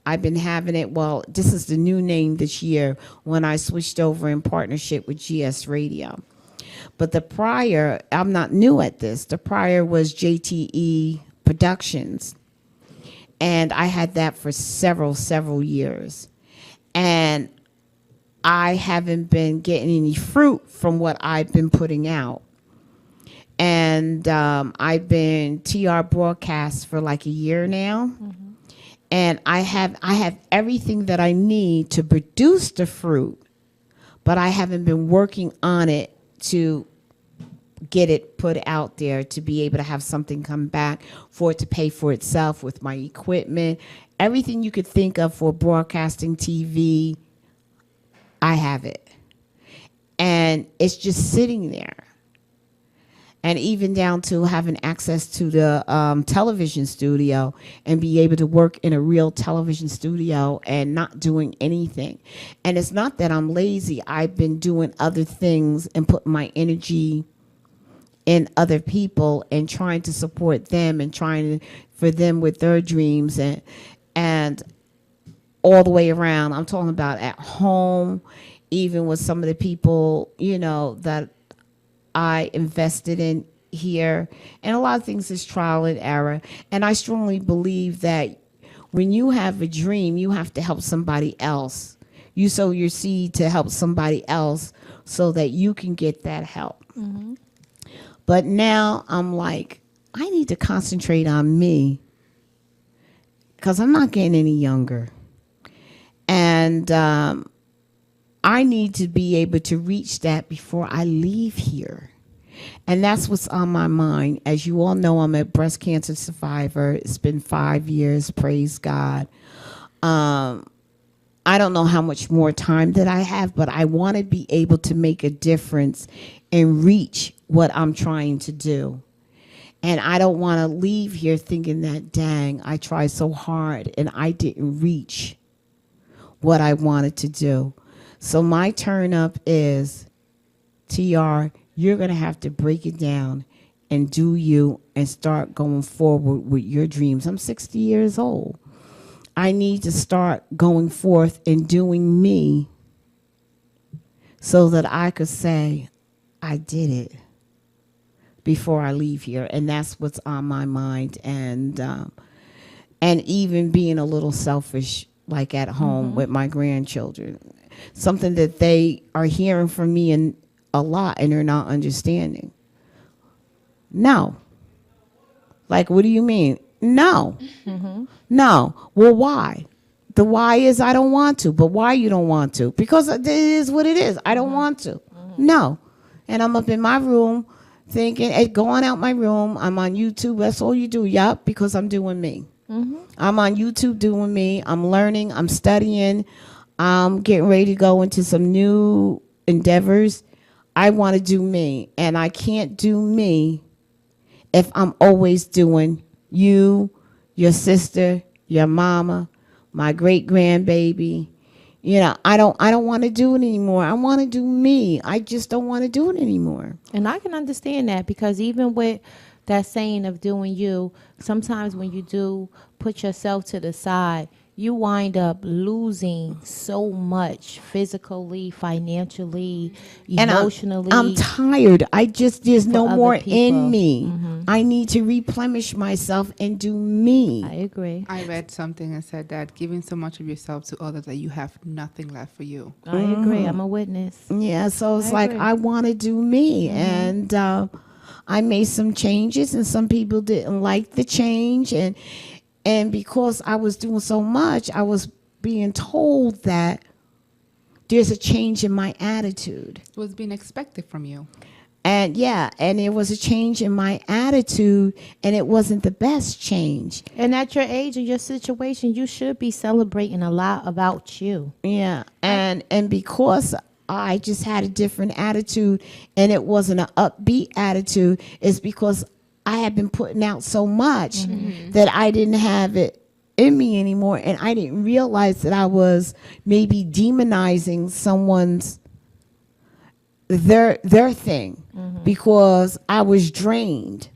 I've been having it, this is the new name this year when I switched over in partnership with GS Radio. But the prior, I'm not new at this. The prior was JTE Productions. And I had that for several years. And I haven't been getting any fruit from what I've been putting out. And I've been TR Broadcast for like a year now. And I have everything that I need to produce the fruit, but I haven't been working on it to get it put out there, to be able to have something come back, for it to pay for itself with my equipment, everything you could think of for broadcasting TV, I have it. And it's just sitting there. And even down to having access to the television studio and be able to work in a real television studio and not doing anything. And it's not that I'm lazy. I've been doing other things and putting my energy in other people and trying to support them and trying for them with their dreams and all the way around. I'm talking about at home, even with some of the people, you know, that I invested in here. And a lot of things is trial and error. And I strongly believe that when you have a dream, you have to help somebody else. You sow your seed to help somebody else so that you can get that help. Mm-hmm. But now I'm like, I need to concentrate on me because I'm not getting any younger. And I need to be able to reach that before I leave here. And that's what's on my mind. As you all know, I'm a breast cancer survivor. It's been 5 years, praise God. I don't know how much more time that I have, but I want to be able to make a difference and reach what I'm trying to do. And I don't want to leave here thinking that, dang, I tried so hard and I didn't reach what I wanted to do. So my turn up is, TR, you're going to have to break it down and do you and start going forward with your dreams. I'm 60 years old. I need to start going forth and doing me so that I could say, I did it before I leave here. And that's what's on my mind. And even being a little selfish, like at home with my grandchildren, something that they are hearing from me and a lot and they're not understanding. No. Like, what do you mean? No. Mm-hmm. No. Well, why? The why is I don't want to. But why you don't want to? Because it is what it is. I don't want to. Mm-hmm. No. And I'm up in my room thinking, going out my room. I'm on YouTube. That's all you do. Yup, because I'm doing me. Mm-hmm. I'm on YouTube doing me. I'm learning. I'm studying. I'm getting ready to go into some new endeavors. I want to do me. And I can't do me if I'm always doing you, your sister, your mama, my great grandbaby. You know, I don't want to do it anymore. I want to do me. I just don't want to do it anymore. And I can understand that, because even with that saying of doing you, sometimes when you do put yourself to the side, you wind up losing so much physically, financially, emotionally. And I'm tired. There's no more people. in me. Mm-hmm. I need to replenish myself and do me. I agree. I read something and said that giving so much of yourself to others that you have nothing left for you. I agree. I'm a witness. Yeah, so it's like, I want to do me. And I made some changes, and some people didn't like the change. And because I was doing so much, I was being told that there's a change in my attitude. It was being expected from you. And there was a change in my attitude, and it wasn't the best change. And at your age and your situation, you should be celebrating a lot about you. Yeah, and because I just had a different attitude, and it wasn't an upbeat attitude, it's because I had been putting out so much that I didn't have it in me anymore. And I didn't realize that I was maybe demonizing someone's, their thing, because I was drained.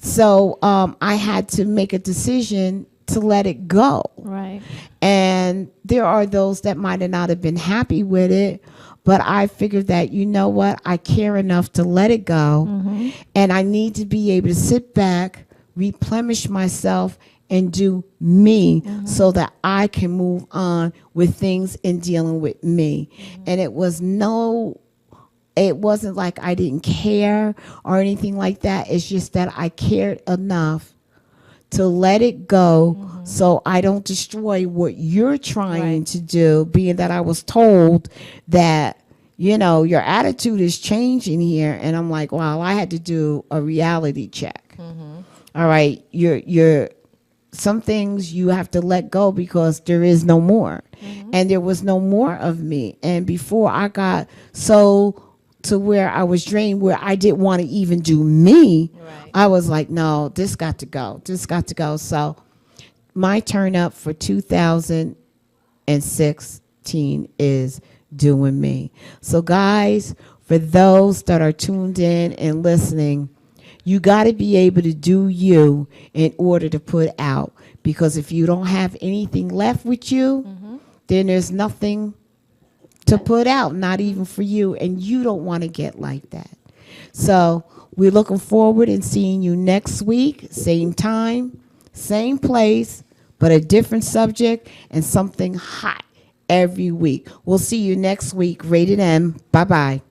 So I had to make a decision to let it go. Right. And there are those that might not have been happy with it, but I figured that, you know what, I care enough to let it go. And I need to be able to sit back, replenish myself, and do me so that I can move on with things and dealing with me. And it wasn't like I didn't care or anything like that. It's just that I cared enough to let it go so I don't destroy what you're trying to do, being that I was told that, you know, your attitude is changing here. And I'm like, wow, I had to do a reality check. All right, you're some things you have to let go because there is no more. And there was no more of me. And before I got so to where I was drained, where I didn't want to even do me, I was like, no, this got to go. This got to go. So my turn up for 2016 is doing me. So guys, for those that are tuned in and listening, you got to be able to do you in order to put out. Because if you don't have anything left with you, then there's nothing to put out, not even for you. And you don't want to get like that. So we're looking forward and seeing you next week, same time, same place, but a different subject and something hot every week. We'll see you next week. Rated M. Bye-bye.